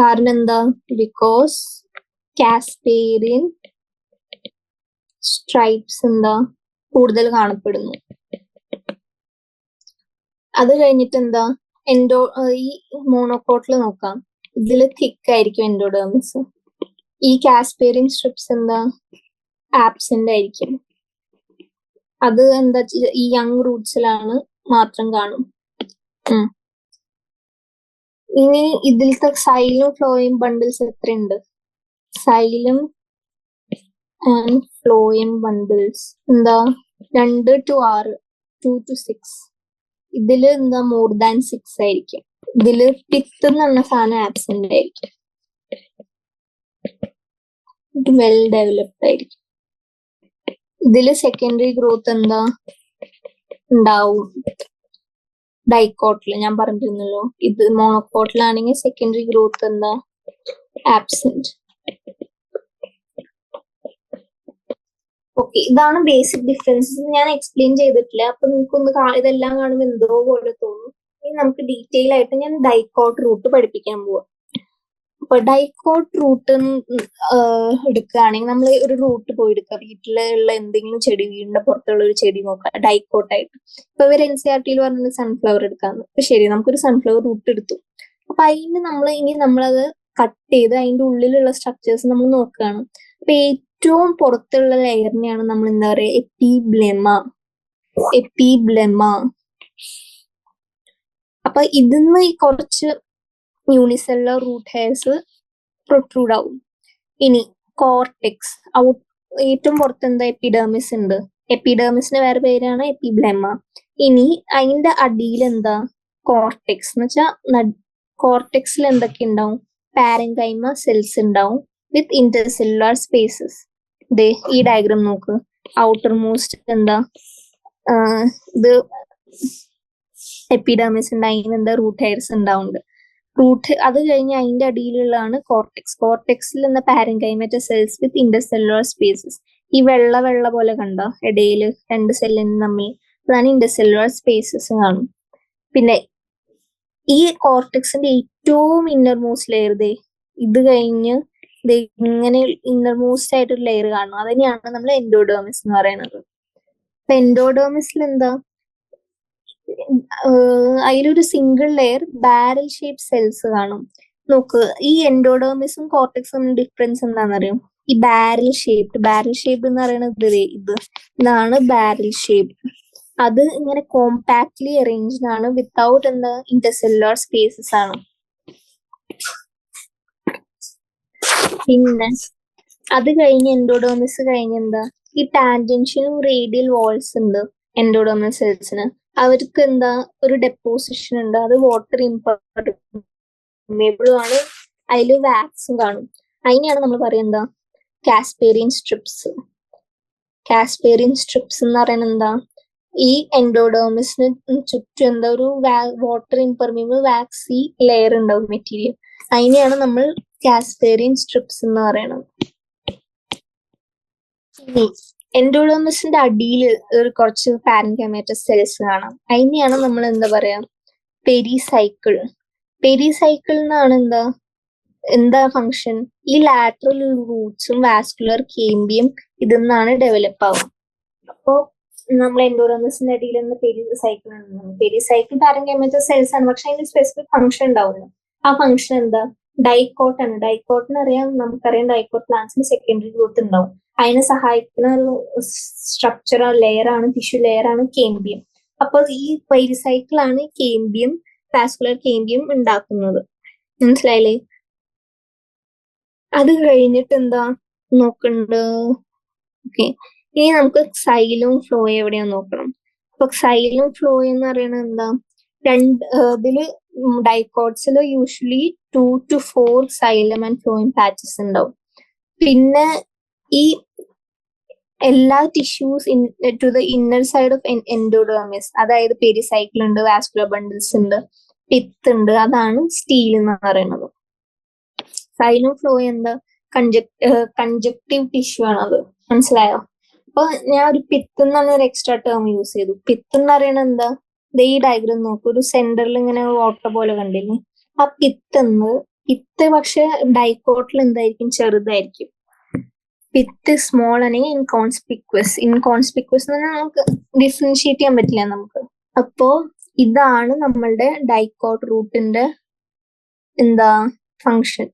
കാരണം എന്താ, ബിക്കോസ് കാസ്പേരിയൻ സ്ട്രൈപ്സ് എന്താ കൂടുതൽ കാണപ്പെടുന്നു. അത് കഴിഞ്ഞിട്ട് എന്താ, ഈ മോണോകോട്ടിൽ നോക്കാം, ഇതിൽ തിക്ക് ആയിരിക്കും എൻഡോഡെർമിസ്. ഈ കാസ്പേരിയൻ സ്ട്രിപ്സ് എന്താ ആബ്സെന്റ് ആയിരിക്കും. അത് എന്താ ഈ യങ് റൂട്ട്സിലാണ് മാത്രം കാണും. ഇനി ഇതിലത്തെ സൈലും ഫ്ലോയും ബണ്ടിൽസ് എത്രയുണ്ട്, സൈലും ആൻഡ് ഫ്ലോയം ബണ്ടിൽസ് എന്താ 2 to 6, 2 to 6. ഇതില് എന്താ മോർ ദാൻ 6 ആയിരിക്കും. ഇതില് പിത്ത് എന്ന് പറഞ്ഞ സാധനം ആബ്സെന്റ് ആയിരിക്കും. ഇത് വെൽ ഡെവലപ്ഡ് ആയിരിക്കും. ഇതില് സെക്കൻഡറി ഗ്രോത്ത് എന്താ ഉണ്ടാവും, ഡൈക്കോട്ടില് ഞാൻ പറഞ്ഞിരുന്നല്ലോ. ഇത് മോണോകോട്ടിലാണെങ്കിൽ സെക്കൻഡറി ഗ്രോത്ത് എന്താ ആബ്സെന്റ്. ഓക്കെ, ഇതാണ് ബേസിക് ഡിഫറൻസസ്. ഞാൻ എക്സ്പ്ലെയിൻ ചെയ്തിട്ടില്ല, അപ്പൊ നിങ്ങൾക്കൊന്ന് ഇതെല്ലാം കാണുമ്പോൾ എന്തോ പോലെ തോന്നും. ഇനി നമുക്ക് ഡീറ്റെയിൽ ആയിട്ട് ഞാൻ ഡൈക്കോട്ട് റൂട്ട് പഠിപ്പിക്കാൻ പോവാം. അപ്പൊ ഡൈക്കോട്ട് റൂട്ട് എടുക്കുകയാണെങ്കിൽ നമ്മൾ ഒരു റൂട്ട് പോയി എടുക്കുക, വീട്ടിലുള്ള എന്തെങ്കിലും ചെടി, വീടിന്റെ പുറത്തുള്ള ഒരു ചെടി നോക്കുക ഡൈക്കോട്ടായിട്ട്. ഇപ്പൊ ഇവർ NCERT പറഞ്ഞത് സൺഫ്ലവർ എടുക്കാന്ന്. അപ്പൊ ശരി, നമുക്കൊരു സൺഫ്ലവർ റൂട്ട് എടുത്തു. അപ്പൊ അതിന് നമ്മളത് കട്ട് ചെയ്ത് അതിന്റെ ഉള്ളിലുള്ള സ്ട്രക്ചേഴ്സ് നമ്മൾ നോക്കുകയാണ്. അപ്പൊ ഏറ്റവും പുറത്തുള്ള ലെയറിനെയാണ് നമ്മൾ എന്താ പറയുക, എപ്പിബ്ലെമ. അപ്പൊ ഇതിന്ന് കുറച്ച് യൂണിസെല്ലുലർ റൂട്ട് ഹെയർസ് പ്രൊട്രൂഡ് ആവും. ഇനി കോർട്ടെക്സ്, ഏറ്റവും പുറത്ത് എന്താ, എപ്പിഡെർമിസ് ഉണ്ട്. എപ്പിഡെർമിസിന്റെ വേറെ പേരാണ് എപ്പിബ്ലെമ. ഇനി അതിന്റെ അടിയിൽ എന്താ, കോർട്ടെക്സ് എന്ന് വെച്ചാൽ കോർട്ടെക്സിൽ എന്തൊക്കെ ഉണ്ടാവും, പാരൻകൈമ സെൽസ് ഉണ്ടാവും വിത്ത് ഇന്റർസെല്ലുലാർ സ്പേസസ്. ഈ ഡയഗ്രാം നോക്ക്, ഔട്ടർ മോസ്റ്റ് എന്താ, ഇത് എപ്പിഡെർമിസ് ഉണ്ട്, അതിനെന്താ റൂട്ട് ഹെയർസ് ഉണ്ടാവുന്നുണ്ട്. അത് കഴിഞ്ഞ് അതിന്റെ അടിയിലുള്ളതാണ് കോർട്ടെക്സ്. കോർട്ടെക്സിൽ എന്ന പാരൻകൈമറ്റ സെൽസ് വിത്ത് ഇന്റർസെല്ലുലാർ സ്പേസസ്. ഈ വെള്ള പോലെ കണ്ട ഇടയിൽ രണ്ട് സെല്ലിന് തമ്മിൽ, അതാണ് ഇന്റർസെല്ലുലാർ സ്പേസസ് കാണും. പിന്നെ ഈ കോർട്ടെക്സിന്റെ ഏറ്റവും ഇന്നർമോസ്റ്റ് ലെയർ ഇത് കഴിഞ്ഞ് ഇങ്ങനെ ഇന്നർമോസ്റ്റ് ആയിട്ടൊരു ലെയർ കാണും, അതിനെയാണ് നമ്മൾ എൻഡോഡെർമിസ് എന്ന് പറയുന്നത്. അപ്പൊ എൻഡോഡെർമിസിൽ എന്താ, അതിലൊരു single layer barrel shape cells കാണും. നോക്ക്, ഈ എൻഡോഡെർമിസും കോർട്ടെക്സും ഡിഫറൻസ് എന്താണെന്നറിയും, ഈ ബാരൽ ഷേപ്പ് എന്ന് പറയുന്നത് ഇതാണ് ബാരൽ ഷേപ്പ്. അത് ഇങ്ങനെ കോമ്പാക്ട്ലി അറേഞ്ച്ഡ് ആണ്, വിത്തൗട്ട് എന്താ ഇന്റർസെല്ലുലാർ സ്പേസസ് ആണ്. പിന്നെ അത് കഴിഞ്ഞ് എൻഡോഡെർമിസ് കഴിഞ്ഞ് എന്താ, ഈ ടാൻജൻഷ്യലും റേഡിയൽ വാൾസ് ഉണ്ട് എൻഡോഡെർമൽ സെൽസിന്. അവർക്ക് എന്താ, ഒരു ഡെപ്പോസിഷൻ ഉണ്ട്, അത് വാട്ടർ ഇംപെർമേബിളും ആണ്, അതിൽ വാക്സും കാണും. അതിനെയാണ് നമ്മൾ പറയുന്നത് കാസ്പേരിയൻ സ്ട്രിപ്സ്. കാസ്പേരിയൻ സ്ട്രിപ്സ് എന്ന് പറയുന്നത് എന്താ, ഈ എൻഡോഡെർമിസിന് ചുറ്റും എന്താ ഒരു വാട്ടർ ഇംപെർമേബിൾ വാക്സി ലെയർ ഉണ്ടാവും, മെറ്റീരിയൽ. അതിനെയാണ് നമ്മൾ കാസ്പേരിയൻ സ്ട്രിപ്സ് എന്ന് പറയുന്നത്. എൻഡോഡെർമിസിന്റെ അടിയിൽ ഒരു കുറച്ച് പാരൻകൈമാറ്റ സെൽസ് കാണാം, അതിനെയാണ് നമ്മൾ എന്താ പറയാ, പെരിസൈക്കിൾ. പെരിസൈക്കിൾ എന്നാണ് എന്താ ഫങ്ഷൻ, ഈ ലാറ്ററൽ റൂട്ട്സും വാസ്കുലർ കേമ്പിയം ഇതിന്നാണ് ഡെവലപ്പ് ആവുക. അപ്പോ നമ്മൾ എൻഡോഡെർമിസിന്റെ അടിയിൽ പെരിസൈക്കിൾ ആണ്. പെരിസൈക്കിൾ പാരൻകൈമാറ്റ സെൽസ് ആണ്, പക്ഷെ അതിന് സ്പെസിഫിക് ഫംഗ്ഷൻ ഉണ്ടാവില്ല. ആ ഫംഗ്ഷൻ എന്താ, ഡൈക്കോട്ട് ആണ്. ഡൈക്കോട്ടിന് നമുക്കറിയാം ഡൈക്കോട്ട് പ്ലാന്റ്സിന് സെക്കൻഡറി ഗ്രോത്ത് ഉണ്ടാവും. അതിനെ സഹായിക്കുന്ന ഒരു സ്ട്രക്ചർ ലെയർ ആണ്, ടിഷ്യൂ ലെയർ ആണ് കേമ്പിയം. അപ്പൊ ഈ പെരിസൈക്കിൾ ആണ് കേമ്പിയം, വാസ്കുലർ കേമ്പിയം ഉണ്ടാക്കുന്നത്. മനസ്സിലായില്ലേ? അത് കഴിഞ്ഞിട്ട് എന്താ നോക്കണ്ട്, ഓക്കെ. ഇനി നമുക്ക് സൈലും ഫ്ലോ എവിടെയാന്ന് നോക്കണം. അപ്പൊ സൈലും ഫ്ലോ എന്ന് പറയുന്നത് എന്താ, ഇതില് ഡൈക്കോട്സിൽ usually 2 to 4 xylem and phloem patches ഉണ്ടാവും. പിന്നെ ഈ എല്ലാ tissues to the inner side of endodermis, അതായത് പെരിസൈക്കിൾ ഉണ്ട്, വാസ്കുലർ ബണ്ടിൽസ് ഉണ്ട്, പിത്ത് ഉണ്ട്, അതാണ് സ്റ്റീൽ എന്ന് പറയുന്നത്. സൈലും ഫ്ലോ എന്താ, കൺജക്റ്റീവ് ടിഷ്യൂ ആണത്. മനസ്സിലായോ? അപ്പൊ ഞാൻ ഒരു പിത്ത് എന്നാണ് ഒരു എക്സ്ട്രാ ടേം യൂസ് ചെയ്തു. പിത്ത് എന്ന് പറയുന്നത് എന്താ, ഈ ഡയഗ്രാം നോക്കൂ, ഒരു സെന്ററിൽ ഇങ്ങനെ ഓട്ട പോലെ കണ്ടില്ലേ, ആ പിത്ത് പക്ഷെ ഡൈക്കോട്ടിൽ എന്തായിരിക്കും, ചെറുതായിരിക്കും. പിത്ത് സ്മോൾ ആണെങ്കിൽ ഇൻകോൺസ്പിക്വസ് എന്ന് പറഞ്ഞാൽ നമുക്ക് ഡിഫറൻഷിയേറ്റ് ചെയ്യാൻ പറ്റില്ല നമുക്ക്. അപ്പോ ഇതാണ് നമ്മളുടെ ഡൈക്കോട്ട് റൂട്ടിന്റെ എന്താ ഫങ്ഷൻ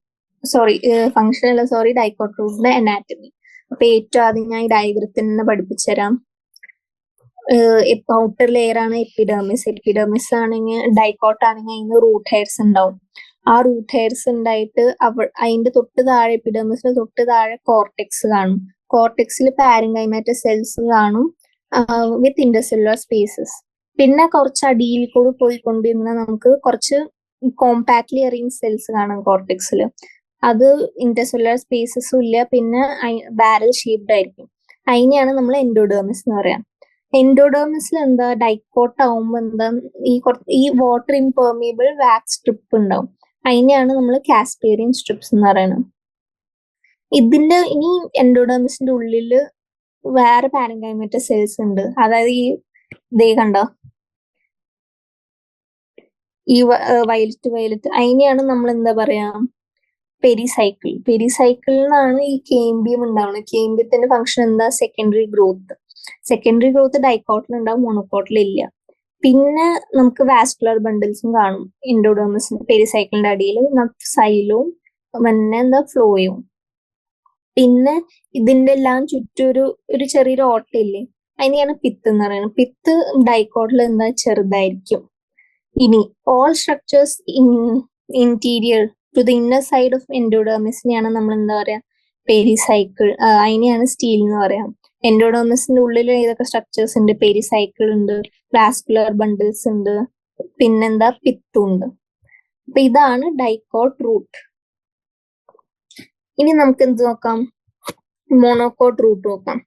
ഡൈക്കോട്ട് റൂട്ടിന്റെ അനാറ്റമി. അപ്പൊ ഏറ്റവും ആദ്യം ഞാൻ ഈ ഡയഗ്രത്തിൽ നിന്ന് പഠിപ്പിച്ചുതരാം. ഔട്ടർ ലെയർ ആണ് എപ്പിഡെർമിസ് ആണെങ്കിൽ, ഡൈക്കോട്ട് ആണെങ്കിൽ അതിന് റൂട്ട് ഹെയർസ് ഉണ്ടാവും. ആ റൂട്ട് ഹെയർസ് ഉണ്ടായിട്ട് അതിന്റെ തൊട്ട് താഴെ, എപ്പിഡെർമിസിന് തൊട്ട് താഴെ കോർട്ടെക്സ് കാണും. കോർട്ടെക്സിൽ പാരൻകൈമാറ്റ സെൽസ് കാണും വിത്ത് ഇന്റർസെല്ലുലാർ സ്പേസസ്. പിന്നെ കുറച്ച് അടിയിൽ കൂടി പോയിക്കൊണ്ടിരുന്ന നമുക്ക് കുറച്ച് കോമ്പാക്ട്ലി അറേഞ്ച് സെൽസ് കാണും കോർട്ടെക്സിൽ. അത് ഇന്റർസെല്ലുലാർ സ്പേസസും ഇല്ല, പിന്നെ ബാരൽ ഷേപ്ഡ് ആയിരിക്കും. അതിനെയാണ് നമ്മൾ എൻഡോഡെർമിസ് എന്ന് പറയാം. എൻഡോഡെർമിസിൽ എന്താ, ഡൈക്കോട്ട് ആവുമ്പോ എന്താ, ഈ വാട്ടർ ഇംപെർമിയബിൾ വാക്സ് സ്ട്രിപ്പ് ഉണ്ടാവും. അതിനെയാണ് നമ്മൾ കാസ്പേരിയൻ സ്ട്രിപ്സ് എന്ന് പറയുന്നത്. ഇനി എൻഡോഡെർമിസിന്റെ ഉള്ളില് വേറെ പാരൻകൈമറ്റസ് സെൽസ് ഉണ്ട്. അതായത് ഈ ദേ കണ്ടോ, ഈ വയലറ്റ് അതിനെയാണ് നമ്മൾ എന്താ പറയാ പെരിസൈക്കിൾ. പെരിസൈക്കിളിനാണ് ഈ കേംബിയം ഉണ്ടാവുന്നത്. കേംബിയത്തിന്റെ ഫംഗ്ഷൻ എന്താ? Secondary growth. സെക്കൻഡറി ഗ്രോത്ത് ഡൈക്കോട്ടിൽ ഉണ്ടാവും, മോണോക്കോട്ടിൽ ഇല്ല. പിന്നെ നമുക്ക് വാസ്കുലർ ബണ്ടിൽസും കാണും എൻഡോഡെർമിസിന്റെ പെരിസൈക്കിളിന്റെ അടിയിൽ, സൈലവും പിന്നെ എന്താ ഫ്ലോയും. പിന്നെ ഇതിന്റെ എല്ലാം ചുറ്റും ഒരു ചെറിയൊരു ഓട്ടയില്ലേ, അതിനെയാണ് പിത്ത് എന്ന് പറയുന്നത്. പിത്ത് ഡൈക്കോട്ടിൽ എന്താ ചെറുതായിരിക്കും. ഇനി all structures interior to the inner side of എൻഡോഡെർമിസിനെയാണ് നമ്മൾ എന്താ പറയാ പെരിസൈക്കിൾ. അതിനെയാണ് സ്റ്റീൽ എന്ന് പറയാം. എൻഡോഡെർമിസിന്റെ ഉള്ളിൽ ഏതൊക്കെ സ്ട്രക്ചേഴ്സ് ഉണ്ട്? പെരിസൈക്കിൾ ഉണ്ട്, വാസ്കുലർ ബണ്ടിൽസ് ഉണ്ട്, പിന്നെന്താ പിത്തും ഉണ്ട്. അപ്പൊ ഇതാണ് ഡൈക്കോട്ട് റൂട്ട്. ഇനി നമുക്ക് എന്ത് നോക്കാം? മോണോക്കോട്ട് റൂട്ട് നോക്കാം.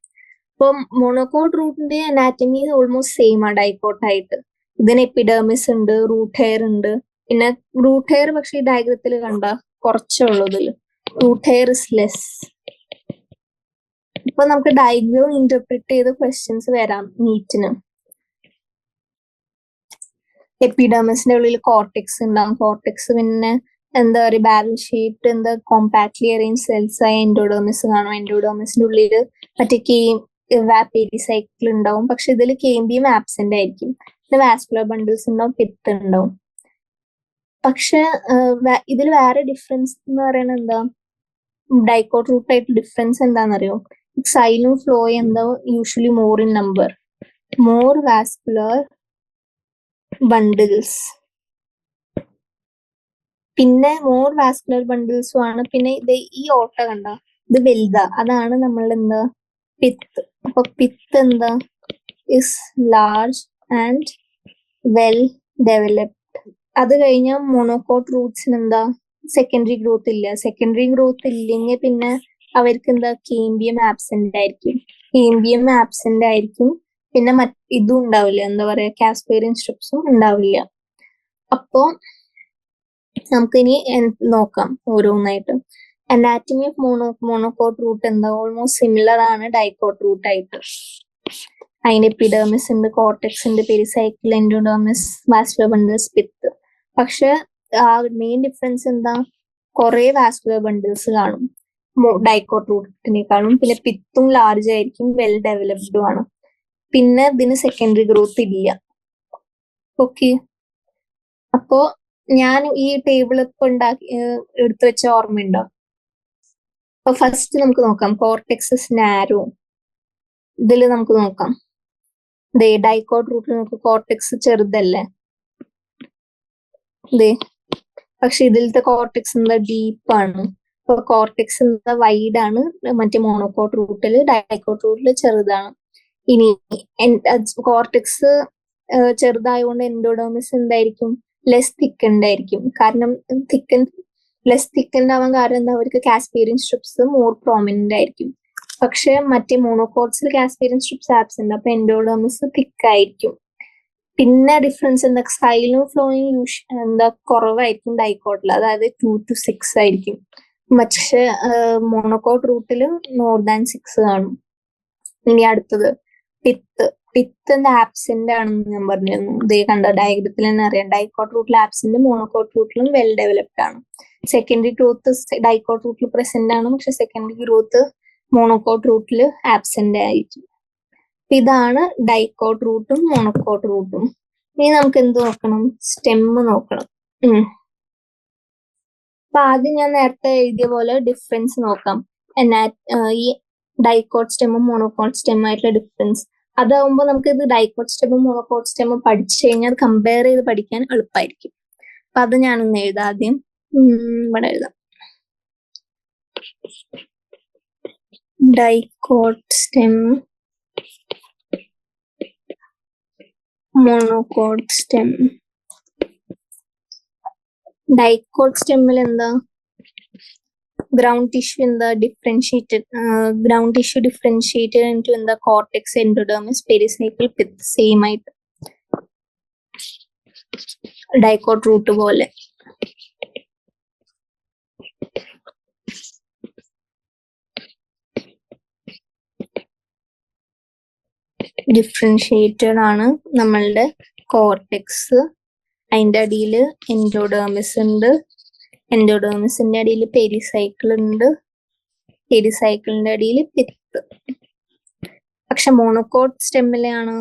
അപ്പൊ മോണോക്കോട്ട് റൂട്ടിന്റെ അനാറ്റമി ഓൾമോസ്റ്റ് സെയിം ആ ഡൈക്കോട്ട് ആയിട്ട്. ഇതിന് എപ്പിഡെർമിസ് ഉണ്ട്, റൂട്ട് ഹെയർ ഉണ്ട്. പിന്നെ റൂട്ട് ഹെയർ പക്ഷെ ഈ ഡയഗ്രത്തിൽ കണ്ട കുറച്ചുള്ളതിൽ റൂട്ട് ഹെയർ ഇസ് ലെസ്. ഇപ്പൊ നമുക്ക് ഡയഗ്രം ഇന്റർപ്രിറ്റ് ചെയ്ത് ക്വസ്റ്റ്യൻസ് വരാം നീറ്റിന്. എപ്പിഡെർമിസിന്റെ ഉള്ളിൽ കോർട്ടെക്സ് ഉണ്ടാവും. കോർട്ടെക്സ് പിന്നെ എന്താ പറയുക ബാരൽ ഷേപ്ഡ് എന്താ കോമ്പാക്ട്ലി അറേഞ്ച് സെൽസ് ആയ എൻഡോഡെർമിസ് കാണും. എൻഡോഡെർമിസിന്റെ ഉള്ളിൽ മറ്റേ പെരിസൈക്കിൾ ഉണ്ടാവും. പക്ഷെ ഇതിൽ കേംബിയം ആബ്സെന്റ് ആയിരിക്കും. പിന്നെ വാസ്കുലർ ബണ്ടിൽസ് ഉണ്ടാവും, പിത്ത് ഉണ്ടാവും. പക്ഷെ ഇതിൽ വേറെ ഡിഫറൻസ് എന്ന് പറയുന്നത് എന്താ? ഡൈക്കോട്ട് റൂട്ട് ആയിട്ട് ഡിഫറൻസ് എന്താണെന്നറിയോ? സൈലും ഫ്ലോ എന്താ usually more in number, more vascular bundles. പിന്നെ മോർ വാസ്കുലർ ബണ്ടിൽസും ആണ്. പിന്നെ ഇത് ഈ ഓട്ട കണ്ട ഇത് വലുതാ, അതാണ് നമ്മളുടെ എന്താ പിത്ത്. അപ്പൊ പിത്ത് എന്താ is large and well developed. അത് കഴിഞ്ഞാൽ മോണോക്കോട്ട് റൂട്ട്സിന് എന്താ സെക്കൻഡറി ഗ്രോത്ത് ഇല്ല. സെക്കൻഡറി ഗ്രോത്ത് ഇല്ലെങ്കിൽ പിന്നെ അവർക്ക് എന്താ കേംബിയം ആബ്സെന്റ് ആയിരിക്കും. കേംബിയം ആബ്സെന്റ് ആയിരിക്കും. പിന്നെ ഇതും ഉണ്ടാവില്ല, എന്താ പറയാ കാസ്പേറിയൻ സ്ട്രിപ്സും ഉണ്ടാവില്ല. അപ്പോ നമുക്കിനി നോക്കാം ഓരോന്നായിട്ട്. അനാറ്റമി ഓഫ് മോണോക്കോട്ട് റൂട്ട് എന്താ ഓൾമോസ്റ്റ് സിമിലർ ആണ് ഡൈക്കോട്ട് റൂട്ട് ആയിട്ട്. അതിന്റെ എപ്പിഡെർമിസ് ഉണ്ട്, കോർട്ടെക്സ് ഉണ്ട്, പെരിസൈക്കിൾ, എൻഡോഡെർമിസ്, വാസ്കുലർ ബണ്ടിൽസ്, പിത്ത്. പക്ഷെ ആ മെയിൻ ഡിഫറൻസ് എന്താ? കുറെ വാസ്കുലർ ബണ്ടിൽസ് കാണും ഡൈക്കോട്ട് റൂട്ടിനേക്കാളും. പിന്നെ പിത്തും ലാർജ് ആയിരിക്കും, വെൽ ഡെവലപ്ഡും ആണ്. പിന്നെ ഇതിന് സെക്കൻഡറി ഗ്രോത്ത് ഇല്ല. ഓക്കെ, അപ്പോ ഞാൻ ഈ ടേബിൾ ഇപ്പൊ എടുത്തു വെച്ച ഓർമ്മയുണ്ടോ? അപ്പൊ ഫസ്റ്റ് നമുക്ക് നോക്കാം കോർട്ടെക്സ് നാരോ. ഇതിൽ നമുക്ക് നോക്കാം ഡൈക്കോട്ട് റൂട്ടിൽ നമുക്ക് കോർട്ടെക്സ് ചെറുതല്ലേ, പക്ഷെ ഇതിലത്തെ കോർട്ടെക്സ് എന്താ ഡീപ്പാണ്. അപ്പൊ കോർട്ടെക്സ് എന്താ വൈഡ് ആണ് മറ്റേ മോണോക്കോട്ട് റൂട്ടിൽ, ഡൈക്കോട്ട് റൂട്ടിൽ ചെറുതാണ്. ഇനി കോർട്ടെക്സ് ചെറുതായതുകൊണ്ട് എൻഡോഡെർമിസ് എന്തായിരിക്കും ലെസ് തിക്കൻഡ് ആയിരിക്കും. കാരണം ലെസ് തിക്കൻഡ് ആവാൻ കാരണം എന്താ? അവർക്ക് കാസ്പേറിയൻ സ്ട്രിപ്സ് മോർ പ്രോമിനന്റ് ആയിരിക്കും. പക്ഷെ മറ്റേ മോണോക്കോട്സിൽ കാസ്പേറിയൻ സ്ട്രിപ്സ് ആബ്സെന്റ്, അപ്പൊ എൻഡോഡെർമിസ് തിക്ക് ആയിരിക്കും. പിന്നെ ഡിഫറൻസ് എന്താ? സൈലും ഫ്ലോയും എന്താ കുറവായിരിക്കും ഡൈക്കോട്ടിൽ, അതായത് 2 to 6 ആയിരിക്കും. പക്ഷെ മോണോക്കോട്ട് റൂട്ടിൽ മോർ ദാൻ 6 കാണും. ഇനി അടുത്തത് പിത്ത്. പിത്ത് എന്താ ആബ്സെന്റ് ആണെന്ന് ഞാൻ പറഞ്ഞിരുന്നു. ഇതേ കണ്ട ഡയഗ്രത്തിൽ തന്നെ അറിയാം. ഡൈക്കോട്ട് റൂട്ടിൽ ആബ്സെന്റ്, മോണോക്കോട്ട് റൂട്ടിലും വെൽ ഡെവലപ്ഡ് ആണ്. സെക്കൻഡറി ഗ്രോത്ത് ഡൈക്കോട്ട് റൂട്ടിൽ പ്രസന്റ് ആണ്, പക്ഷെ സെക്കൻഡറി ഗ്രോത്ത് മോണോക്കോട്ട് റൂട്ടിൽ ആബ്സെന്റ് ആയിരിക്കും. ഇതാണ് ഡൈക്കോട്ട് റൂട്ടും മോണോക്കോട്ട് റൂട്ടും. ഇനി നമുക്ക് എന്ത് നോക്കണം? സ്റ്റെമ്മ് നോക്കണം. അപ്പൊ ആദ്യം ഞാൻ നേരത്തെ എഴുതിയ പോലെ ഡിഫറൻസ് നോക്കാം. ഈ ഡൈക്കോട്ട് സ്റ്റെമ്മും മോണോക്കോട്ട് സ്റ്റെമ്മായിട്ടുള്ള ഡിഫറൻസ്. അതാവുമ്പോൾ നമുക്ക് ഇത് ഡൈക്കോട്ട് സ്റ്റെമ്മും മോണോക്കോട്ട് സ്റ്റെമ്മും പഠിച്ചു കഴിഞ്ഞാൽ കമ്പയർ ചെയ്ത് പഠിക്കാൻ എളുപ്പമായിരിക്കും. അപ്പൊ അത് ഞാനൊന്ന് എഴുതാം ആദ്യം. ഇവിടെ എഴുതാം dicot stem, monocot stem. Dicot സ്റ്റെമ്മിൽ എന്താ ഗ്രൗണ്ട് ടിഷ്യൂ എന്താ differentiated, ground tissue differentiated into എന്താ cortex, endodermis, pericycle, pith. Same ആയിട്ട് ഡൈക്കോട്ട് റൂട്ട് പോലെ. ഡിഫറൻഷിയേറ്റഡ് ആണ് നമ്മളുടെ കോർട്ടെക്സ്. അതിന്റെ അടിയിൽ എൻഡോഡേർമിസ് ഉണ്ട്. എൻഡോഡേർമിസിന്റെ അടിയിൽ പെരിസൈക്കിൾ ഉണ്ട്. പെരിസൈക്കിളിന്റെ അടിയിൽ പിത്ത്. പക്ഷെ മോണോകോട്ട് സ്റ്റെമ്മിലാണ്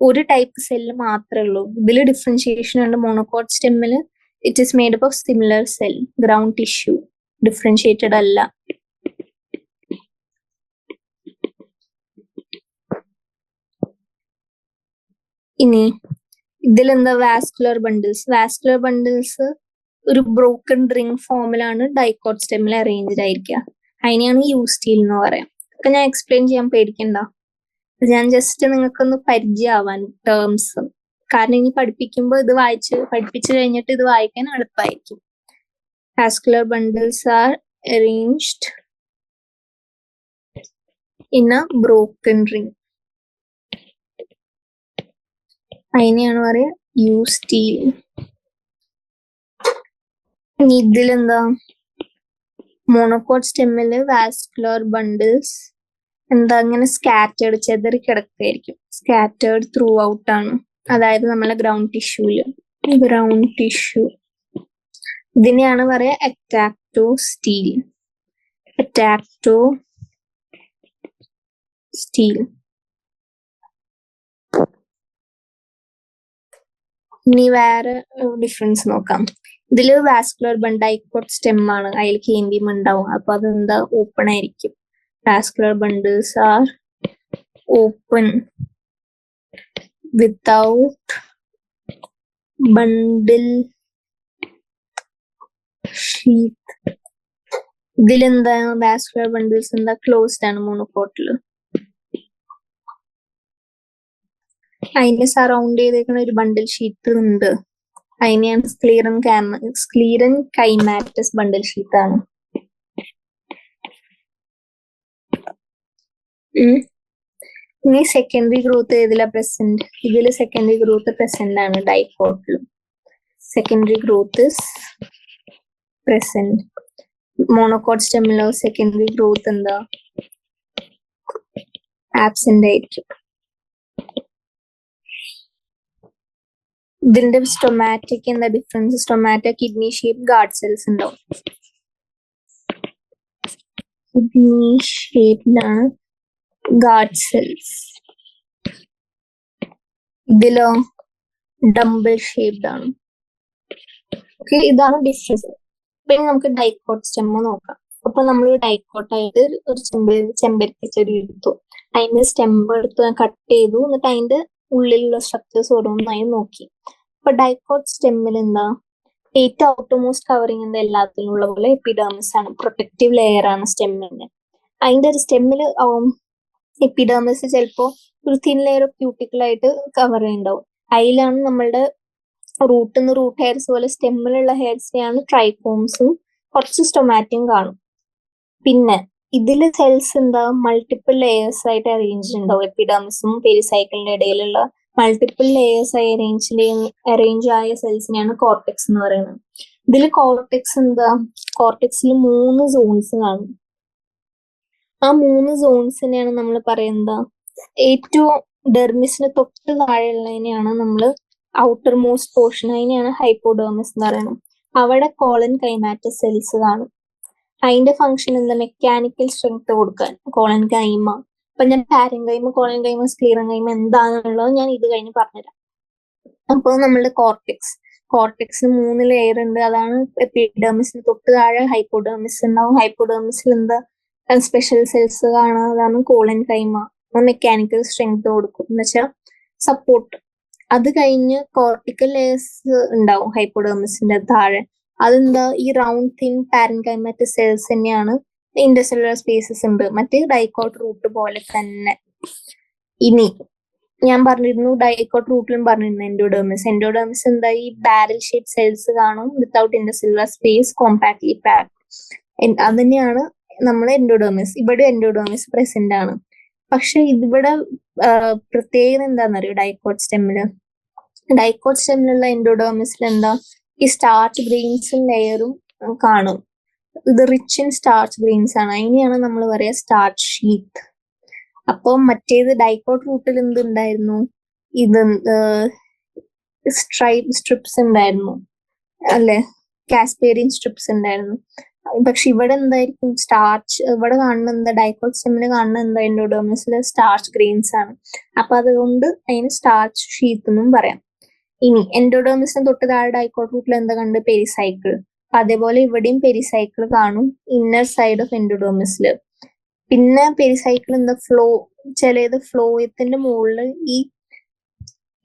ഒരു ടൈപ്പ് സെല്ല് മാത്രമേ ഉള്ളൂ. ഇതിൽ ഡിഫറൻഷിയേഷൻ ഉണ്ട്. മോണോകോട്ട് സ്റ്റെമ്മില് it is made up of similar cell, ground tissue, differentiated അല്ല. ഇനി ഇതിലെന്താ വാസ്കുലർ ബണ്ടിൽസ്. വാസ്കുലർ ബണ്ടിൽസ് ഒരു ബ്രോക്കൺ റിംഗ് ഫോമിലാണ് ഡൈക്കോട്ട് സ്റ്റെമ്മിൽ അറേഞ്ച്ഡ് ആയിരിക്കുക. അതിനെയാണ് യൂസ്റ്റീൽ എന്ന് പറയാം. ഒക്കെ ഞാൻ എക്സ്പ്ലെയിൻ ചെയ്യാൻ പേടിക്കണ്ട. ഞാൻ ജസ്റ്റ് നിങ്ങൾക്കൊന്ന് പരിചയമാവാൻ ടേംസ്. കാരണം ഇനി പഠിപ്പിക്കുമ്പോൾ ഇത് പഠിപ്പിച്ചു കഴിഞ്ഞിട്ട് ഇത് വായിക്കാൻ എളുപ്പമായിരിക്കും. Vascular bundles R arranged in A broken ring. അതിനെയാണ് പറയാ യൂസ്റ്റീൽ. ഇതിലെന്താ മോണോകോട്ട് സ്റ്റെമ്മില് വാസ്കുലർ ബണ്ടിൽസ് എന്താ ഇങ്ങനെ സ്കാറ്റേർഡ്, ചെതറി കിടക്കുകയായിരിക്കും. സ്കാറ്റേർഡ് ത്രൂ ഔട്ട് ആണ്. അതായത് നമ്മളെ ഗ്രൗണ്ട് ടിഷ്യൂല്, ഗ്രൗണ്ട് ടിഷ്യൂ. ഇതിനെയാണ് പറയാ അറ്റാക്ടോ സ്റ്റീൽ. അറ്റാക്ടോ സ്റ്റീൽ. ഇനി വേറെ ഡിഫറൻസ് നോക്കാം. ഇതില് വാസ്കുലർ ഡൈക്കോട്ട് സ്റ്റെം ആണ്, അതിൽ കേമ്പിയം ഉണ്ടാവും. അപ്പൊ അതെന്താ ഓപ്പൺ ആയിരിക്കും. Vascular bundles are open without bundle sheath. ഇതിലെന്താ വാസ്കുലർ ബണ്ടിൽസ് എന്താ ക്ലോസ്ഡ് ആണ് മോണോകോട്ടില്. അതിനെ സറൗണ്ട് ചെയ്തേക്കുന്ന ഒരു ബണ്ടിൽ ഷീറ്റ് ഉണ്ട്. അതിനെയാണ് സ്ക്ലീറൻ കൈമാറ്റസ് ബണ്ടിൽ ഷീറ്റ് ആണ്. ഇനി സെക്കൻഡറി ഗ്രോത്ത് ഏതിലാ പ്രസന്റ്? ഇതില് സെക്കൻഡറി ഗ്രോത്ത് പ്രസന്റ് ആണ് ഡൈക്കോട്ടിലും. Secondary growth is present. Monocot സ്റ്റെമ്മിലോ സെക്കൻഡറി ഗ്രോത്ത് എന്താ ആബ്സെന്റ് ആയിരിക്കും. ഇതിന്റെ സ്റ്റൊമാറ്റിക് എന്താ difference? Stomata kidney shape guard cells ഉണ്ടാവും. കിഡ്നി ഷേപ്പിലാണ് ഗാർഡ് സെൽസ്. ഇതിലോ ഡംബിൾ ഷേപ്ഡ് ആണ്. ഓക്കെ, ഇതാണ് ഡിഫറൻസ്. പിന്നെ നമുക്ക് ഡൈക്കോട്ട് സ്റ്റെമ്മ് നോക്കാം. അപ്പൊ നമ്മൾ ഡൈക്കോട്ടായിട്ട് ഒരു ചെമ്പരത്തി ചെടി എടുത്തു. അതിന്റെ സ്റ്റെമ്പ് എടുത്ത് കട്ട് ചെയ്തു. എന്നിട്ട് അതിന്റെ ഉള്ളിലുള്ള സ്ട്രക്ചേഴ്സ് ഓരോന്നായി നോക്കി. അപ്പൊ ഡൈക്കോട്ട് സ്റ്റെമ്മിൽ എന്താ ഏറ്റവും ഔട്ടർമോസ്റ്റ് കവറിങ് എന്താ എല്ലാത്തിനും ഉള്ള പോലെ എപ്പിഡേർമിസ് ആണ്. പ്രൊട്ടക്റ്റീവ് ലെയർ ആണ് സ്റ്റെമ്മിന്റെ. അതിന്റെ ഒരു സ്റ്റെമ്മില് എപ്പിഡേർമിസ് ചിലപ്പോ ഒരു തിൻ ലെയർ ഓഫ് ക്യൂട്ടിക്കിൾ ആയിട്ട് കവർ ചെയ്യുന്നുണ്ടാവും. അതിലാണ് നമ്മളുടെ റൂട്ട് ഹെയർസ് പോലെ സ്റ്റെമ്മിലുള്ള ഹെയർസിനെയാണ് ട്രൈക്കോംസും കുറച്ച് സ്റ്റൊമാറ്റയും കാണും. പിന്നെ ഇതില് സെൽസ് എന്താ മൾട്ടിപ്പിൾ ലെയേഴ്സ് ആയിട്ട് അറേഞ്ച് ഉണ്ടാവും. എപ്പിഡേർമിസും പെരിസൈക്കിളിന്റെ ഇടയിലുള്ള മൾട്ടിപ്പിൾ ലെയേഴ്സ് ആയി അറേഞ്ച് ആയ സെൽസിനെയാണ് കോർട്ടെക്സ് എന്ന് പറയുന്നത്. ഇതിൽ കോർട്ടെക്സ് എന്താ, കോർട്ടെക്സിൽ 3 സോൺസ് കാണും. ആ 3 സോൺസിനെയാണ് നമ്മൾ പറയുന്നത് ഏറ്റവും ഡെർമിസിന് തൊട്ട് താഴെയുള്ളതിനെയാണ് നമ്മൾ ഔട്ടർ മോസ്റ്റ് പോർഷൻ, അതിനെയാണ് ഹൈപ്പോഡെർമിസ് എന്ന് പറയുന്നത്. അവിടെ കോളൻ കൈമാറ്റസ് സെൽസ് കാണും. അതിന്റെ ഫംഗ്ഷൻ എന്താ മെക്കാനിക്കൽ സ്ട്രെങ്ത് കൊടുക്കാൻ കോളൻ കൈമ. അപ്പൊ ഞാൻ പാരൻകൈമ, കോളൻ കൈമ, സ്ക്ലീറൻ കൈമ എന്താണെന്നുള്ളത് ഞാൻ ഇത് കഴിഞ്ഞ് പറഞ്ഞുതരാം. അപ്പൊ നമ്മളുടെ കോർട്ടെക്സിന് 3 ലെയർ ഉണ്ട്. അതാണ് എപ്പിഡെർമിസിന് തൊട്ട് താഴെ ഹൈപ്പോഡെർമിസ് ഉണ്ടാവും. ഹൈപ്പോഡെർമിസിൽ എന്താ സ്പെഷ്യൽ സെൽസ് കാണാം. അതാണ് കോളൻ കൈമ. മെക്കാനിക്കൽ സ്ട്രെങ്ത് കൊടുക്കും എന്ന് വെച്ചാൽ സപ്പോർട്ട്. അത് കഴിഞ്ഞ് കോർട്ടിക്കൽ ലെയേഴ്സ് ഉണ്ടാവും ഹൈപ്പോഡെർമിസിന്റെ താഴെ. അതെന്താ ഈ റൗണ്ട് തിൻ പാരൻകൈമാറ്റസ് സെൽസ് തന്നെയാണ്. ഇന്റർസെല്ലുലാർ സ്പേസസ് ഉണ്ട് മറ്റേ ഡൈക്കോട്ട് റൂട്ട് പോലെ തന്നെ. ഇനി ഞാൻ പറഞ്ഞിരുന്നു ഡൈക്കോട്ട് റൂട്ടിലും പറഞ്ഞിരുന്നു എൻഡോഡെർമിസ് എന്താ ഈ ബാരൽ ഷേപ്പ് സെൽസ് കാണും without intercellular space, compactly packed. അത് തന്നെയാണ് നമ്മൾ എൻഡോഡെർമിസ്. ഇവിടെ എൻഡോഡെർമിസ് പ്രസന്റ് ആണ്. പക്ഷെ ഇതിവിടെ പ്രത്യേകത എന്താണെന്നറിയോ ഡൈക്കോട്ട് സ്റ്റെമ്മിലുള്ള എൻഡോഡെർമിസിൽ എന്താ ഈ സ്റ്റാർച്ച് ഗ്രെയിൻസും ലെയറും കാണും. ഇത് റിച്ച് ഇൻ സ്റ്റാർച്ച് ഗ്രെയിൻസ് ആണ്. അതിനെയാണ് നമ്മൾ പറയാ സ്റ്റാർച്ച് ഷീത്ത്. അപ്പൊ മറ്റേത് ഡൈക്കോട്ട് റൂട്ടിൽ എന്തുണ്ടായിരുന്നു, ഇത് സ്ട്രിപ്സ് ഉണ്ടായിരുന്നു അല്ലെ, കാസ്പേരിയൻ സ്ട്രിപ്സ് ഉണ്ടായിരുന്നു. പക്ഷെ ഇവിടെ എന്തായിരിക്കും, സ്റ്റാർച്ച് ഇവിടെ കാണുന്ന എന്താ, ഡൈക്കോട്ട് സ്റ്റെമ്മിൽ കാണുന്ന എന്താ, എൻഡോഡെർമിസിൽ സ്റ്റാർച്ച് ഗ്രെയിൻസ് ആണ്. അപ്പൊ അതുകൊണ്ട് അതിന് സ്റ്റാർച്ച് ഷീത്ത് എന്നും പറയാം. ഇനി എൻഡോഡെർമിസിന് തൊട്ട് താഴെ ഡൈക്കോട്ട് റൂട്ടിൽ എന്താ കണ്ട്, പെരിസൈക്കിൾ. അതേപോലെ ഇവിടെയും പെരിസൈക്കിൾ കാണും ഇന്നർ സൈഡ് ഓഫ് എൻഡോഡെർമിസിൽ. പിന്നെ പെരിസൈക്കിൾ എന്താ, ചിലത് ഫ്ലോയത്തിന്റെ മുകളിൽ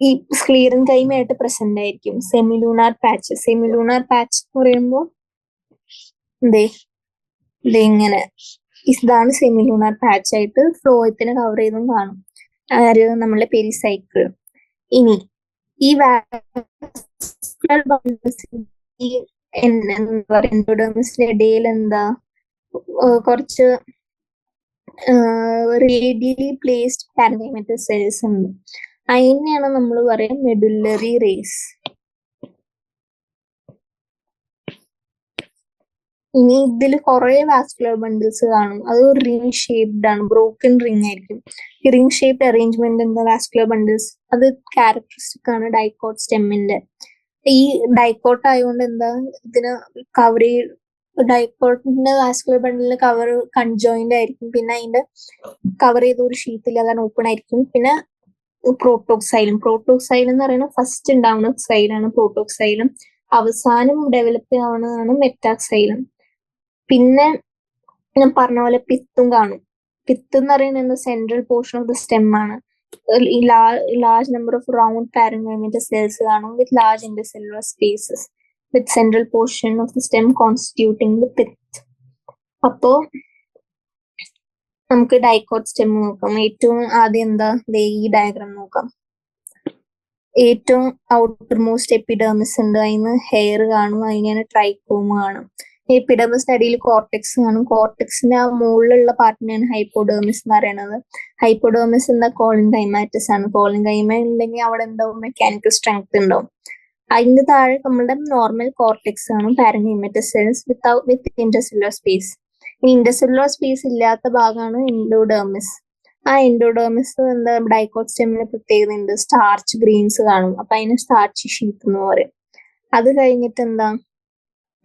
ഈ സ്ക്ലീറൻ കൈമയായിട്ട് പ്രസന്റ് ആയിരിക്കും. സെമിലൂണാർ പാച്ച് എന്ന് പറയുമ്പോൾ ഇങ്ങനെ ഇതാണ് സെമിലൂണാർ പാച്ച് ആയിട്ട് ഫ്ലോയത്തിനെ കവർ ചെയ്തും കാണും നമ്മളെ പെരിസൈക്കിൾ. ഇനി ഈ എൻഡോഡെർമിസിന്റെ ഇടയിൽ എന്താ, കുറച്ച് റേഡിയലി പ്ലേസ്ഡ് പാരൻകൈമറ്റസ് സെൽസ് ഉണ്ട്. അതിനെയാണ് നമ്മൾ പറയാം മെഡുലറി റേസ്. ഇനി ഇതിൽ കുറെ വാസ്കുലർ ബണ്ടിൽസ് കാണും. അത് റിംഗ് ഷേപ്ഡ് ആണ്, ബ്രോക്കൺ റിംഗ് ആയിരിക്കും. ഈ റിംഗ് ഷേപ്ഡ് അറേഞ്ച്മെന്റ് എന്താ, വാസ്കുലർ ബണ്ടിൽസ്, അത് ക്യാരക്ടറിസ്റ്റിക് ആണ് ഡൈക്കോട്ട് സ്റ്റെമ്മിന്റെ. ഈ ഡൈക്കോട്ട് ആയതുകൊണ്ട് എന്താ, ഇതിന് കവർ ഡൈക്കോട്ടിന്റെ വാസ്കുലർ ബണ്ടിലിന് കവർ കൺജോയിന്റ് ആയിരിക്കും. പിന്നെ അതിന്റെ കവർ ചെയ്ത ഒരു ഷീറ്റിൽ അതാണ് ഓപ്പൺ ആയിരിക്കും. പിന്നെ പ്രോട്ടോക്സൈലം എന്ന് പറയുന്നത് ഫസ്റ്റ് ഉണ്ടാവുന്ന സൈലാണ് പ്രോട്ടോക്സൈലം. അവസാനം ഡെവലപ്പ് ആവുന്നതാണ് മെറ്റാക്സൈലം. പിന്നെ ഞാൻ പറഞ്ഞ പോലെ പിത്തും കാണും. പിത്ത് എന്ന് പറയുന്നത് central portion of the stem ആണ്. Large number of round parenchymatous cells കാണും with large intercellular spaces with central portion of the stem constituting the pith. അപ്പോ നമുക്ക് ഡൈക്കോട്ട് സ്റ്റെം നോക്കാം. ഏറ്റവും ആദ്യം എന്താ, ഈ ഡയഗ്രാം നോക്കാം. ഏറ്റവും ഔട്ടർ മോസ്റ്റ് എപ്പിഡെർമിസ് ഉണ്ട്, അതിന് ഹെയർ കാണും, അതിനാണ് ട്രൈക്കോമ കാണും. എപ്പിഡെർമിസിന്റെ അടിയിൽ കോർട്ടെക്സ് കാണും. കോർട്ടെക്സിന്റെ ആ മുകളിലുള്ള പാർട്ടിനെയാണ് ഹൈപ്പോഡെർമിസ് എന്ന് പറയുന്നത്. ഹൈപ്പോഡെർമിസ് എന്താ, കോളിൻകൈമാറ്റസ് ആണ്. കോളിൻകൈമ ഉണ്ടെങ്കിൽ അവിടെ എന്താവും, മെക്കാനിക്കൽ സ്ട്രെങ്ത് ഉണ്ടാവും. അതിന്റെ താഴെ നമ്മളുടെ നോർമൽ കോർട്ടെക്സ് ആണ്, പാരൻകൈമറ്റസ് സെൽസ് വിത്ത് ഇന്റർസെല്ലുലാർ സ്പേസ്. ഈ ഇന്റർസെല്ലുലാർ സ്പേസ് ഇല്ലാത്ത ഭാഗമാണ് എൻഡോഡെർമിസ്. ആ എൻഡോഡെർമിസ് എന്താ, ഡൈക്കോട്ട് സ്റ്റെമ്മിന് പ്രത്യേകത ഉണ്ട്, സ്റ്റാർച്ച് ഗ്രെയിൻസ് കാണും. അപ്പൊ അതിന് സ്റ്റാർച്ച് ഷീത്ത് എന്ന് പറയും. അത് കഴിഞ്ഞിട്ട് എന്താ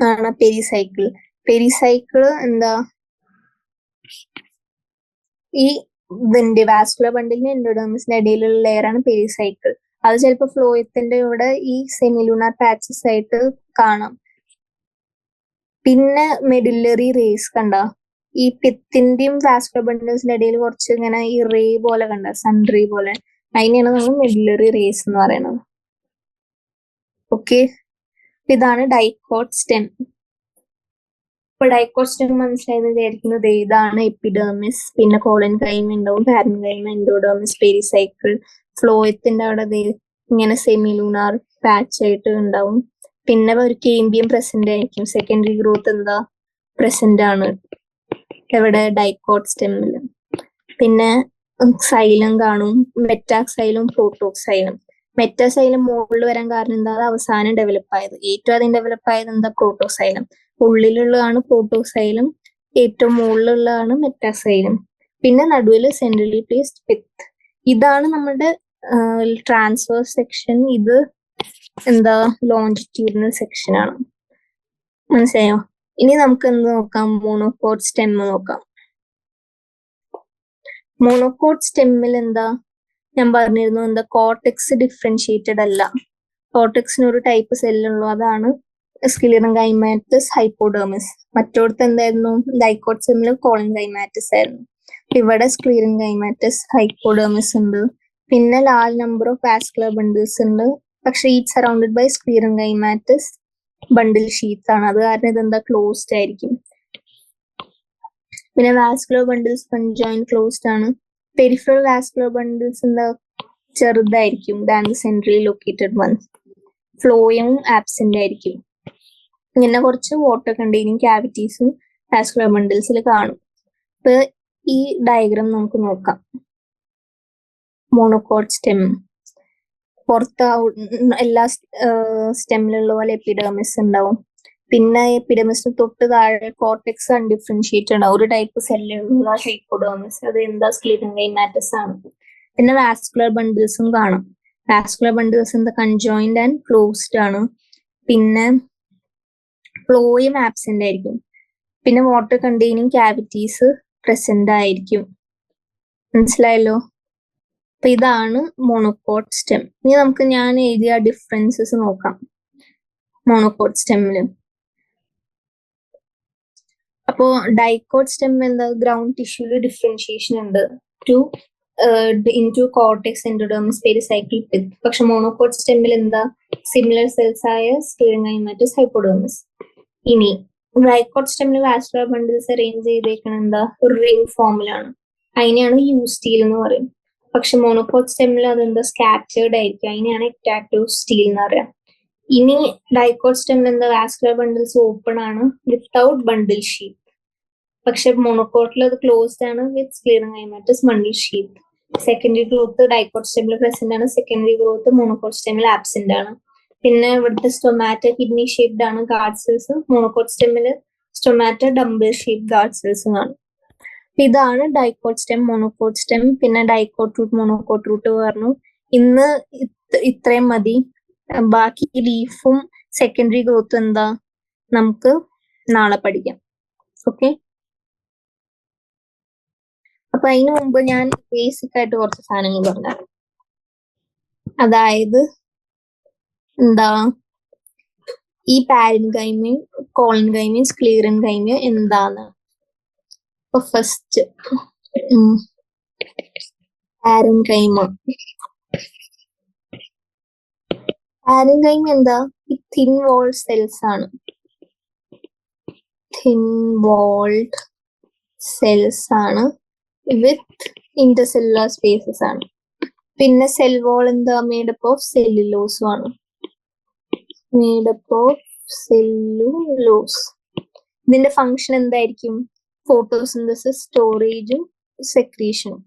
ആണ് പെരിസൈക്കിൾ. എന്താ, ഈ ഇതിന്റെ വാസ്കുലർ ബണ്ടിലിന് എൻഡോഡെർമിസിന്റെ ഇടയിലുള്ള ലെയർ ആണ് പെരിസൈക്കിൾ. അത് ചിലപ്പോൾ ഫ്ലോയത്തിന്റെ ഇവിടെ ഈ സെമിലൂണാർ പാച്ചസ് ആയിട്ട് കാണാം. പിന്നെ മെഡുലറി റേസ് കണ്ട, ഈ പിത്തിന്റെയും വാസ്കുലർ ബണ്ടിൽസിന്റെ ഇടയിൽ കുറച്ച് ഇങ്ങനെ ഈ റേ പോലെ കണ്ട, സൺ റേ പോലെ, അതിനെയാണ് നമ്മൾ മെഡുലറി റേസ് എന്ന് പറയുന്നത്. ഓക്കെ, ഇതാണ് ഡൈക്കോട്ട് സ്റ്റെം. ഇപ്പൊ ഡൈക്കോട്ട് സ്റ്റെം മനസ്സിലായെന്ന് വിചാരിക്കുന്നത്. ഇതാണ് എപ്പിഡെർമിസ്, പിന്നെ കോളിൻകൈമ ഉണ്ടാവും, പാരൻകൈമ, എൻഡോഡെർമിസ്, പെരിസൈക്കിൾ, ഫ്ലോയത്തിന്റെ അവിടെ ഇങ്ങനെ സെമിലൂണാർ പാച്ച് ആയിട്ട് ഉണ്ടാവും. പിന്നെ ഒരു കേമ്പിയം പ്രസന്റ് ആയിരിക്കും. സെക്കൻഡറി ഗ്രോത്ത് എന്താ, പ്രസന്റ് ആണ് എവിടെ, ഡൈക്കോട്ട് സ്റ്റെമ്മിൽ. പിന്നെ സൈലം കാണും, മെറ്റാക്സൈലും പ്രോട്ടോക്സൈലും. മെറ്റാസൈലം മുകളിൽ വരാൻ കാരണം എന്താ, അത് അവസാനം ഡെവലപ്പ് ആയത്. ഏറ്റവും ആദ്യം ഡെവലപ്പ് ആയത് എന്താ, പ്രോട്ടോക്സൈലം. ഉള്ളിലുള്ളതാണ് പ്രോട്ടോക്സൈലം, ഏറ്റവും മുകളിലുള്ളതാണ് മെറ്റാസൈലം. പിന്നെ നടുവിൽ സെൻട്രലി പ്ലേസ്ഡ് പിത്ത്. ഇതാണ് നമ്മുടെ ട്രാൻസ്വേഴ്സ് സെക്ഷൻ. ഇത് എന്താ, ലോഞ്ചിറ്റ്യൂഡിനൽ സെക്ഷൻ ആണ്. മനസ്സിലായോ? ഇനി നമുക്ക് എന്ത് നോക്കാം, മോണോകോട്ട് സ്റ്റെം നോക്കാം. മോണോകോട്ട് സ്റ്റെമ്മിൽ എന്താ, ഞാൻ പറഞ്ഞിരുന്നു എന്താ, കോർട്ടെക്സ് ഡിഫറൻഷിയേറ്റഡ് അല്ല. കോർട്ടെക്സിന് ഒരു ടൈപ്പ് സെല്ലുള്ളൂ, അതാണ് സ്ക്ലിറൻകൈമാറ്റസ് ഹൈപ്പോഡെർമിസ്. മറ്റോടത്ത് എന്തായിരുന്നു, ഡൈക്കോട്ട് സ്റ്റെമ്മിൽ കോളിൻകൈമാറ്റസ് ആയിരുന്നു. ഇവിടെ സ്ക്ലിറൻകൈമാറ്റസ് ഹൈപ്പോഡെർമിസ് ഉണ്ട്. പിന്നെ large number of vascular bundles ഉണ്ട്. പക്ഷെ it surrounded by sclerenchymatous bundle sheaths ആണ്. അത് കാരണം ഇതെന്താ, ക്ലോസ്ഡ് ആയിരിക്കും. പിന്നെ വാസ്കുലർ ബണ്ടിൽസ് കൺജോയിന്റ് ക്ലോസ്ഡ് ആണ്. പെരിഫറൽ വാസ്കുലർ ബണ്ടിൽസ് എന്താ, ചെറുതായിരിക്കും than the centrally located one. ഫ്ലോയും ആബ്സെന്റ് ആയിരിക്കും. ഇങ്ങനെ കുറച്ച് വാട്ടർ കണ്ടെയ്നിങ് ക്യാവിറ്റീസും വാസ്കുലർ ബണ്ടിൽസിൽ കാണും. ഇപ്പൊ ഈ ഡയഗ്രാം നമുക്ക് നോക്കാം. മോണോകോട്ട് സ്റ്റെം പുറത്ത് എല്ലാ സ്റ്റെമ്മിലുള്ള പോലെ എപ്പിഡെർമിസ് ഉണ്ടാവും. പിന്നെ എപ്പിഡെമിസിന് തൊട്ട് താഴെ കോർട്ടെക്സ് അൺഡിഫറൻഷിയേറ്റഡ് ആണ്. ഒരു ടൈപ്പ് സെല്ലുള്ള ഹൈപ്പോഡെർമിസ്, അത് എന്താ സ്ക്ലീറൻകൈമാറ്റസ് ആണ്. പിന്നെ വാസ്കുലർ ബണ്ടിൽസും കാണാം. വാസ്കുലർ ബണ്ടിൽസ് എന്താ കൺജോയിന്റ് ആൻഡ് ക്ലോസ്ഡ് ആണ്. പിന്നെ ഫ്ലോയും ആബ്സെന്റ് ആയിരിക്കും. പിന്നെ വാട്ടർ കണ്ടെയ്നിങ് ക്യാവിറ്റീസ് പ്രസന്റ് ആയിരിക്കും. മനസ്സിലായല്ലോ? അപ്പൊ ഇതാണ് മോണോകോട്ട് സ്റ്റെം. ഇനി നമുക്ക് ഞാൻ എഴുതിയ ഡിഫറൻസസ് നോക്കാം മോണോകോട്ട് സ്റ്റെമ്മില്. അപ്പോ ഡൈക്കോട്ട് സ്റ്റെം എന്താ, ഗ്രൗണ്ട് ടിഷ്യൂല് ഡിഫറൻഷിയേഷൻ ഉണ്ട് into cortex, endodermis, pericycle, pith. പക്ഷെ മോണോകോട്ട് സ്റ്റെമ്മിൽ എന്താ, സിമിലർ സെൽസ് ആയ സ്ക്ലീറൻകൈമാറ്റസ്, ഹൈപ്പോഡെർമിസ്. ഇനി ഡൈക്കോട്ട് സ്റ്റെമ്മിൽ വാസ്കുലർ ബണ്ടിൽസ് അറേഞ്ച് ചെയ്തേക്കണ എന്താ, ഒരു റിംഗ് ഫോമിലാണ്. അതിനെയാണ് യൂസ്റ്റീൽ എന്ന് പറയും. പക്ഷെ മോണോകോട്ട് സ്റ്റെമ്മിൽ അതെന്താ സ്കാറ്റേർഡ് ആയിരിക്കും. അതിനെയാണ് എക്ടാക്റ്റീവ് സ്റ്റീൽ എന്ന് പറയാം. ഇനി ഡൈക്കോട്ട് സ്റ്റെമ്മിൽ എന്താ, വാസ്കുലർ ബണ്ടിൽസ് ഓപ്പൺ ആണ് വിത്തൗട്ട് ബണ്ടിൽ ഷീത്ത്. പക്ഷെ മോണോകോട്ടിൽ അത് ക്ലോസ്ഡ് ആണ് with sclerenchymatous bundle sheath. Secondary growth dicot സ്റ്റെമ്മിൽ പ്രസന്റ് ആണ്. സെക്കൻഡറി ഗ്രോത്ത് മോണോകോട്ട് സ്റ്റെമ്മിൽ ആബ്സെന്റ് ആണ്. പിന്നെ ഇവിടുത്തെ സ്റ്റൊമാറ്റ കിഡ്നി ഷേപ്ഡ് ആണ് ഗാർഡ് സെൽസ്. മോണോകോട്ട് സ്റ്റെമ്മിൽ സ്റ്റൊമാറ്റ ഡംബിൾ ഷേപ്ഡ് ഗാർഡ് സെൽസും ആണ്. ഇതാണ് ഡൈക്കോട്ട് സ്റ്റെം, മോണോകോട്ട് സ്റ്റെം. പിന്നെ ഡൈക്കോട്ട് റൂട്ട്, മോണോകോട്ട് റൂട്ട് പറഞ്ഞു. ഇന്ന് ഇത്രയും മതി. ബാക്കി ലീഫും സെക്കൻഡറി ഗ്രോത്തും എന്താ നമുക്ക് നാളെ പഠിക്കാം. ഓക്കെ. അപ്പൊ അതിനു മുമ്പ് ഞാൻ ബേസിക് ആയിട്ട് കുറച്ച് സാധനങ്ങൾ പറഞ്ഞു. അതായത് എന്താ, ഈ പാരൻകൈമയും കോളൻകൈമയും സ്ക്ലീറൻകൈമയും എന്താണ്. അപ്പൊ ഫസ്റ്റ് പാരൻകൈമ. പാരൻകൈമ എന്താ, ഈ തിൻ വാൾ സെൽസ് ആണ്. തിൻ വാൾഡ് സെൽസ് ആണ് വിത്ത് ഇന്റർസെല്ലുലാർ സ്പേസസ് ആണ്. പിന്നെ സെൽ വാൾ എന്താ, മേഡപ്പ് ഓഫ് സെല്ലുലോസും ആണ്. Made up of cellulose. ഇതിന്റെ ഫങ്ഷൻ എന്തായിരിക്കും, ഫോട്ടോസിന്തസിസ്, സ്റ്റോറേജും സെക്രീഷനും.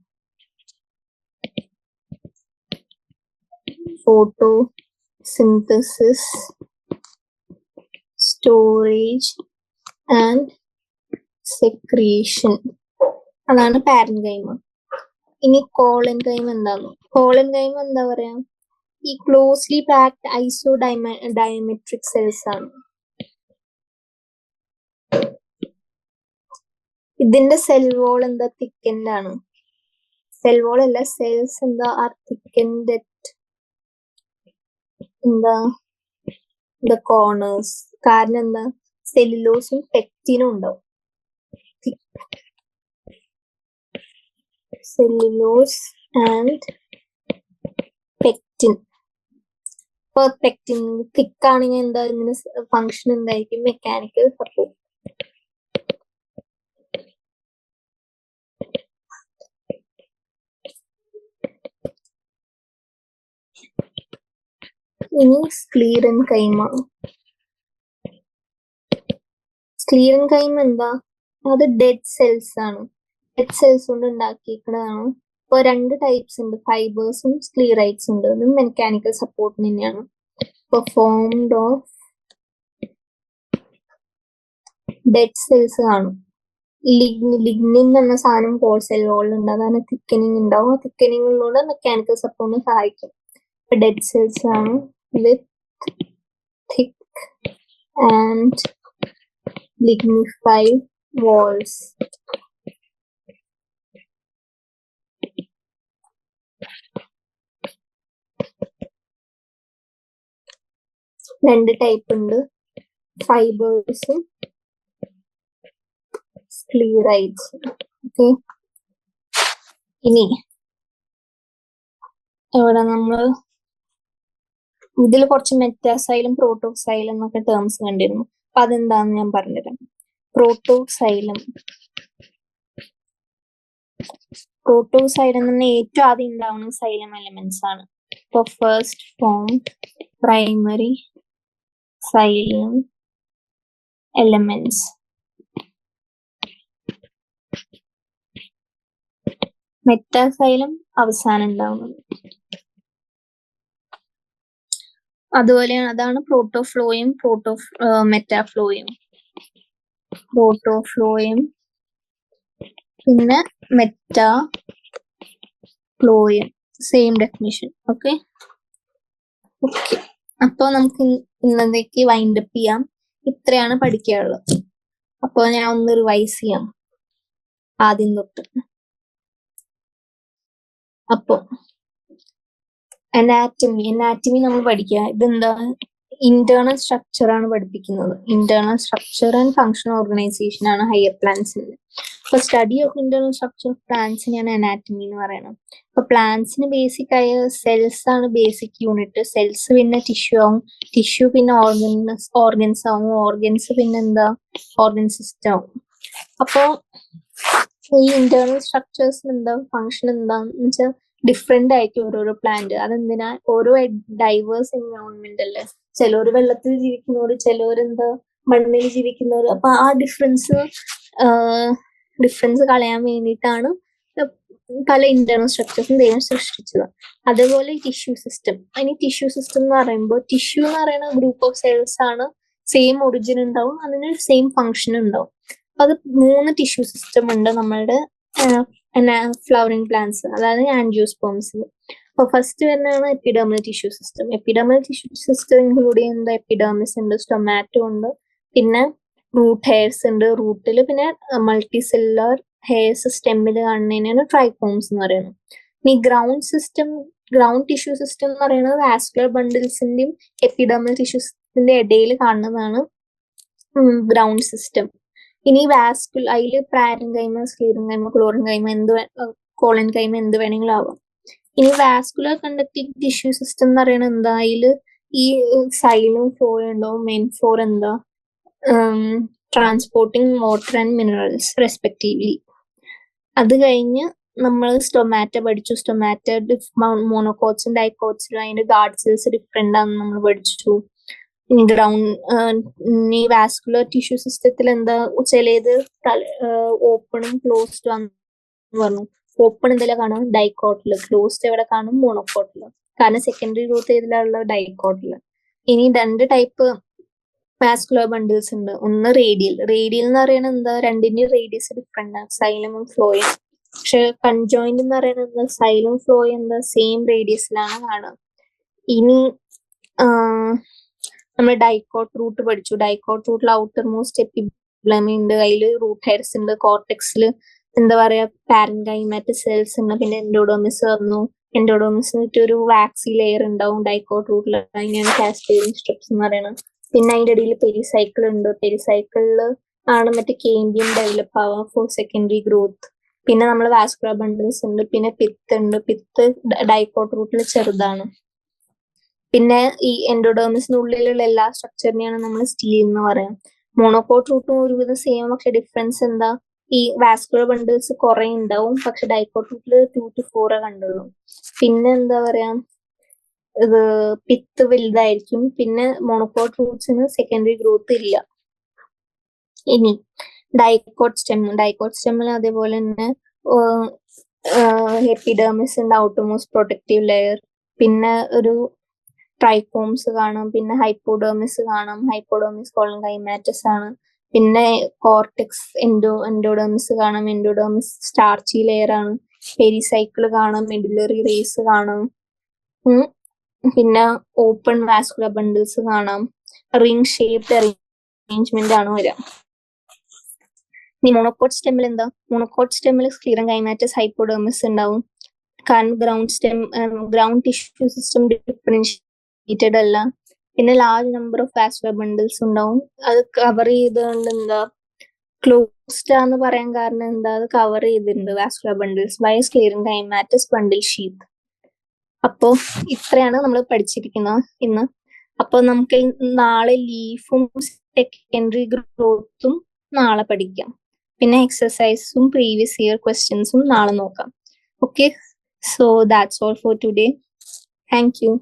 ഫോട്ടോസിന്തസിസ്, സ്റ്റോറേജ് ആൻഡ് സെക്രീഷൻ, അതാണ് പാരൻകൈമ. ഇനി കോളൻകൈമ എന്താണ്. കോളൻകൈമ എന്താ പറയാ, ഈ ക്ലോസ്ലി പാക്ഡ് ഐസോ ഡയമെട്രിക് സെൽസ് ആണ്. ഇതിന്റെ സെൽ വോൾ എന്താ, തിക്കൻഡ് ആണ്. സെൽ വോൾ അല്ല, സെൽസ് എന്താ ആർ തിക്കൻഡ് എന്താ ദ കോർണേഴ്സ്. കാരണം എന്താ, സെല്ലുലോസും പെക്റ്റിനും ഉണ്ടാവും. Cellulose and pectin. ഇപ്പൊ പെക്റ്റിൻ തിക്ക് ആണെങ്കിൽ എന്താ, ഇതിന് ഫങ്ഷൻ എന്തായിരിക്കും, മെക്കാനിക്കൽ സപ്പോർട്ട്. ഇനി സ്ക്ലീറൻകൈമ. സ്ക്ലീറൻകൈമ എന്താ, അത് ഡെഡ് സെൽസ് ആണ്. ഡെഡ് സെൽസ് കൊണ്ട് ഉണ്ടാക്കിയിരിക്കുന്നതാണ്. ഇപ്പൊ രണ്ട് ടൈപ്സ് ഉണ്ട്, ഫൈബേഴ്സും സ്ക്ലീറൈറ്റ്സും ഉണ്ട്. അതും മെക്കാനിക്കൽ സപ്പോർട്ട് തന്നെയാണ്. ഇപ്പൊ ഫോംഡ് ഓഫ് ഡെഡ് സെൽസ് കാണും. ലിഗ്നിൻ എന്ന സാധനം കോൾ സെൽ വോളിൽ ഉണ്ട്. അതാണ് തിക്കനിങ് ഉണ്ടാവും. ആ തിക്കനിങ്ങിലൂടെ മെക്കാനിക്കൽ സപ്പോർട്ടിന് സഹായിക്കും. ഇപ്പൊ ഡെഡ് സെൽസ് ആണ് വിത്ത് thick and lignified walls. രണ്ട് ടൈപ്പ് ഉണ്ട്, ഫൈബേഴ്സും സ്ക്ലീറൈറ്റ്സും. ഓക്കെ. ഇനി ഇവിടെ നമ്മൾ ഇതിൽ കുറച്ച് മെറ്റാസൈലം, പ്രോട്ടോക്സൈലം എന്നൊക്കെ ടേംസ് കണ്ടിരുന്നു. അപ്പൊ അതെന്താന്ന് ഞാൻ പറഞ്ഞുതരാം. പ്രോട്ടോക്സൈലം എന്ന് പറഞ്ഞാൽ ഏറ്റവും ആദ്യം ഉണ്ടാവുന്ന സൈലം എലിമെന്റ്സ് ആണ്. ഇപ്പൊ first form primary xylem elements. Metaxylem അവസാനം ഉണ്ടാവുന്നത്. അതുപോലെയാണ്, അതാണ് പ്രോട്ടോഫ്ലോയും മെറ്റാഫ്ലോയും. പ്രോട്ടോഫ്ലോയും പിന്നെ മെറ്റാഫ്ലോയും സെയിം ഡെഫിനിഷൻ. ഓക്കെ. അപ്പൊ നമുക്ക് ഇന്നത്തേക്ക് വൈൻഡപ്പ് ചെയ്യാം. ഇത്രയാണ് പഠിക്കാനുള്ളത്. അപ്പൊ ഞാൻ ഒന്ന് റിവൈസ് ചെയ്യാം ആദ്യം തൊട്ട്. അപ്പൊ അനാറ്റമി നമ്മൾ പഠിക്കുക. ഇതെന്താ? ഇന്റേണൽ സ്ട്രക്ചർ ആണ് പഠിപ്പിക്കുന്നത്. Internal structure and function organisation ആണ് ഹയർ പ്ലാന്റ്സിന്. അപ്പൊ study of internal structure of പ്ലാന്റ്സിനെയാണ് അനാറ്റമി എന്ന് പറയുന്നത്. അപ്പൊ പ്ലാന്റ്സിന് ബേസിക് ആയ സെൽസ് ആണ് ബേസിക് യൂണിറ്റ്. സെൽസ് പിന്നെ ടിഷ്യൂ ആവും, ടിഷ്യൂ പിന്നെ ഓർഗൻസ് ആവും, ഓർഗൻസ് പിന്നെ എന്താ? ഓർഗൻ സിസ്റ്റം ആവും. അപ്പൊ ഈ ഇന്റേണൽ സ്ട്രക്ചേഴ്സിന് എന്താ ഫങ്ഷൻ എന്താന്ന് വെച്ചാൽ ഡിഫറെന്റ് ആയിരിക്കും ഓരോരോ പ്ലാന്റ്. അതെന്തിനാ? ഓരോ ഡൈവേഴ്സ് എൻവയോൺമെന്റ് അല്ലേ. ചിലവര് വെള്ളത്തിൽ ജീവിക്കുന്നവര്, ചിലവരെന്താ മണ്ണിൽ ജീവിക്കുന്നവർ. അപ്പൊ ആ ഡിഫറൻസ് കളയാൻ വേണ്ടിയിട്ടാണ് പല ഇന്റേണൽ സ്ട്രക്ചേഴ്സും ദൈവം സൃഷ്ടിച്ചത്. അതേപോലെ ടിഷ്യൂ സിസ്റ്റം. ഇനി ടിഷ്യൂ സിസ്റ്റം എന്ന് പറയുമ്പോൾ ടിഷ്യൂ എന്ന് പറയുന്ന ഗ്രൂപ്പ് ഓഫ് സെൽസ് ആണ്. സെയിം ഒറിജിൻ ഉണ്ടാവും, അതിന് സെയിം ഫങ്ഷൻ ഉണ്ടാവും. അത് 3 ടിഷ്യൂ സിസ്റ്റം ഉണ്ട് നമ്മളുടെ ഫ്ലവറിംഗ് പ്ലാന്റ്സ്, അതായത് ആൻജിയോസ്പേംസിൽ. അപ്പൊ ഫസ്റ്റ് വരുന്നതാണ് epidermal tissue system. Epidermal tissue system include ചെയ്യുന്നത് എപ്പിഡെർമിസ് ഉണ്ട്, സ്റ്റൊമാറ്റോ ഉണ്ട്, പിന്നെ റൂട്ട് ഹെയർസ് ഉണ്ട്. റൂട്ടിൽ പിന്നെ മൾട്ടി സെല്ലുലാർ ഹെയർസ് സ്റ്റെമ്മിൽ കാണുന്നതിനാണ് ട്രൈക്കോംസ് എന്ന് പറയുന്നത്. ഇനി ഗ്രൗണ്ട് ടിഷ്യൂ സിസ്റ്റം എന്ന് പറയുന്നത് വാസ്കുലർ ബണ്ടിൽസിന്റെയും എപ്പിഡെർമൽ ടിഷ്യൂ സിസ്റ്റത്തിന്റെ ഇടയിൽ കാണുന്നതാണ് ഗ്രൗണ്ട് സിസ്റ്റം. ഇനി അതില് പാരൻകൈമ, സ്ക്ലീറൻകൈമ, കോളൻകൈമ എന്ത് വേണമെങ്കിലും ആവാം. ഇനി വാസ്കുലർ കണ്ടക്റ്റീവ് ടിഷ്യൂ സിസ്റ്റം എന്ന് പറയുന്നത് എന്താ? അതില് ഈ സൈലും ഫ്ലോയും ഉണ്ടാവും. മെയിൻ ഫ്ലോർ എന്താ? Transporting water and minerals respectively. അത് കഴിഞ്ഞ് നമ്മൾ സ്റ്റൊമാറ്റ പഠിച്ചു. സ്റ്റൊമാറ്റ മോണോകോട്സും ഡൈക്കോട്സിലും അതിന്റെ ഗാർഡ് സെൽസ് ഡിഫറെന്റ് ആണെന്ന് നമ്മൾ പഠിച്ചു. ഈ വാസ്കുലർ ടിഷ്യൂ സിസ്റ്റത്തിൽ എന്താ? ചിലത് ഓപ്പണും ക്ലോസ്ഡ് ആണെന്ന് പറഞ്ഞു. ഓപ്പൺ ഇതിലെ കാണും ഡൈക്കോട്ടില്, ക്ലോസ്ഡ് എവിടെ കാണും? മോണോകോട്ടില്. കാരണം സെക്കൻഡറി ഗ്രോത്ത് ഏതിലുള്ള? ഡൈക്കോട്ടില്. ഇനി 2 ടൈപ്പ് വാസ്കുലർ ബണ്ടിൽസ് ഉണ്ട്. ഒന്ന് റേഡിയൽ എന്ന് പറയുന്നത് എന്താ? രണ്ടിന്റെയും റേഡിയസ് ഡിഫറെന്റ് ആണ്, സൈലമും ഫ്ലോയും. പക്ഷെ കൺജോയിന്റ് എന്ന് പറയുന്നത് എന്താ? സൈലും ഫ്ലോയും എന്താ? സെയിം റേഡിയസിലാണ് കാണുക. ഇനി നമ്മൾ ഡൈക്കോട്ട് റൂട്ട് പഠിച്ചു. ഡൈക്കോട്ട് റൂട്ടിൽ ഔട്ടർ മോസ്റ്റ് എപ്പിബ്ലമി ഉണ്ട്, അതില് റൂട്ട് ഹെയർസ് ഉണ്ട്. കോർട്ടെക്സില് എന്താ പറയാ? പാരൻകൈമാറ്റ് സെൽസ് ഉണ്ട്. പിന്നെ എൻഡോഡോമിസ് വന്നു. എൻഡോഡോമിസ് ഒരു വാക്സി ലെയർ ഉണ്ടാവും ഡൈക്കോട്ട് റൂട്ടിൽ. അതിനെയാണ് കാസ്കേഡിംഗ് സ്ട്രിപ്സ് എന്ന് പറയുന്നത്. പിന്നെ അതിന്റെ ഇടയിൽ പെരിസൈക്കിൾ ഉണ്ട്. പെരിസൈക്കിളില് ആണ് മറ്റേ കേമ്പിയം ഡെവലപ്പ് ആവുക ഫോർ സെക്കൻഡറി ഗ്രോത്ത്. പിന്നെ നമ്മൾ വാസ്കുലർ ബണ്ടിൽസ് ഉണ്ട്. പിന്നെ പിത്ത് ഉണ്ട്. പിത്ത് ഡൈക്കോട്ട് റൂട്ടിൽ ചെറുതാണ്. പിന്നെ ഈ എൻഡോഡേർമിസിനുള്ളിലുള്ള എല്ലാ സ്ട്രക്ചറിനെയാണ് നമ്മൾ സ്റ്റീൽ എന്ന് പറയാം. മോണോകോട്ട് റൂട്ടും ഒരുവിധം സെയിം, പക്ഷെ ഡിഫറൻസ് എന്താ? ഈ വാസ്കുലർ ബണ്ടിൽസ് കുറെ ഉണ്ടാവും, പക്ഷെ ഡൈക്കോട്ട് റൂട്ടിൽ 2 to 4 കണ്ടുള്ളൂ. പിന്നെ എന്താ പറയാ? ഇത് പിത്ത് വലുതായിരിക്കും. പിന്നെ മോണോകോട്ട് റൂട്ട്സിന് സെക്കൻഡറി ഗ്രോത്ത് ഇല്ല. ഇനി ഡൈക്കോട്ട് സ്റ്റെമ്മിൽ അതേപോലെ തന്നെ എപ്പിഡെർമിസ് ഉണ്ട്, ഔട്ടർമോസ്റ്റ് പ്രൊട്ടക്റ്റീവ് ലെയർ. പിന്നെ ഒരു ട്രൈക്കോംസ് കാണാം. പിന്നെ ഹൈപ്പോഡെർമിസ് കാണാം. ഹൈപ്പോഡെർമിസ് കോളൻകൈമാറ്റസ് ആണ്. പിന്നെ കോർട്ടെക്സ് എൻഡോഡെർമിസ് കാണാം. എൻഡോഡെർമിസ് സ്റ്റാർച്ചി ലെയർ ആണ്. പെരിസൈക്കിൾ കാണാം. മെഡുലറി റേസ് കാണാം. പിന്നെ ഓപ്പൺ വാസ്കുലർ ബണ്ടിൽസ് കാണാം. റിംഗ് ഷേപ്ഡ് അറേഞ്ച്മെന്റ് ആണ് വരിക. ഇനി മോണോകോട്ട് സ്റ്റെമ്മിൽ എന്താ? മോണോകോട്ട് സ്റ്റെമ്മിൽ സ്ക്ലീറൻകൈമാറ്റസ്, ഹൈപ്പോഡെർമിസ് ഉണ്ടാവും. കാരണം ഗ്രൗണ്ട് ടിഷ്യൂ സിസ്റ്റം ഡിഫറൻഷിയേറ്റഡ് അല്ല. പിന്നെ large number of vascular bundles ഉണ്ടാവും. അത് കവർ ചെയ്തുകൊണ്ട് എന്താ? ക്ലോസ്ഡ് ആന്ന് പറയാൻ കാരണം എന്താ? അത് കവർ ചെയ്തിട്ടുണ്ട് vascular bundles by sclerenchymatous bundle sheath. അപ്പോ ഇത്രയാണ് നമ്മൾ പഠിച്ചിരിക്കുന്നത് ഇന്ന്. അപ്പൊ നമുക്ക് നാളെ ലീഫും സെക്കൻഡറി ഗ്രോത്തും നാളെ പഠിക്കാം. പിന്നെ എക്സസൈസും പ്രീവിയസ് ഇയർ ക്വസ്റ്റ്യൻസും നാളെ നോക്കാം. Okay, so that's all for today. Thank you.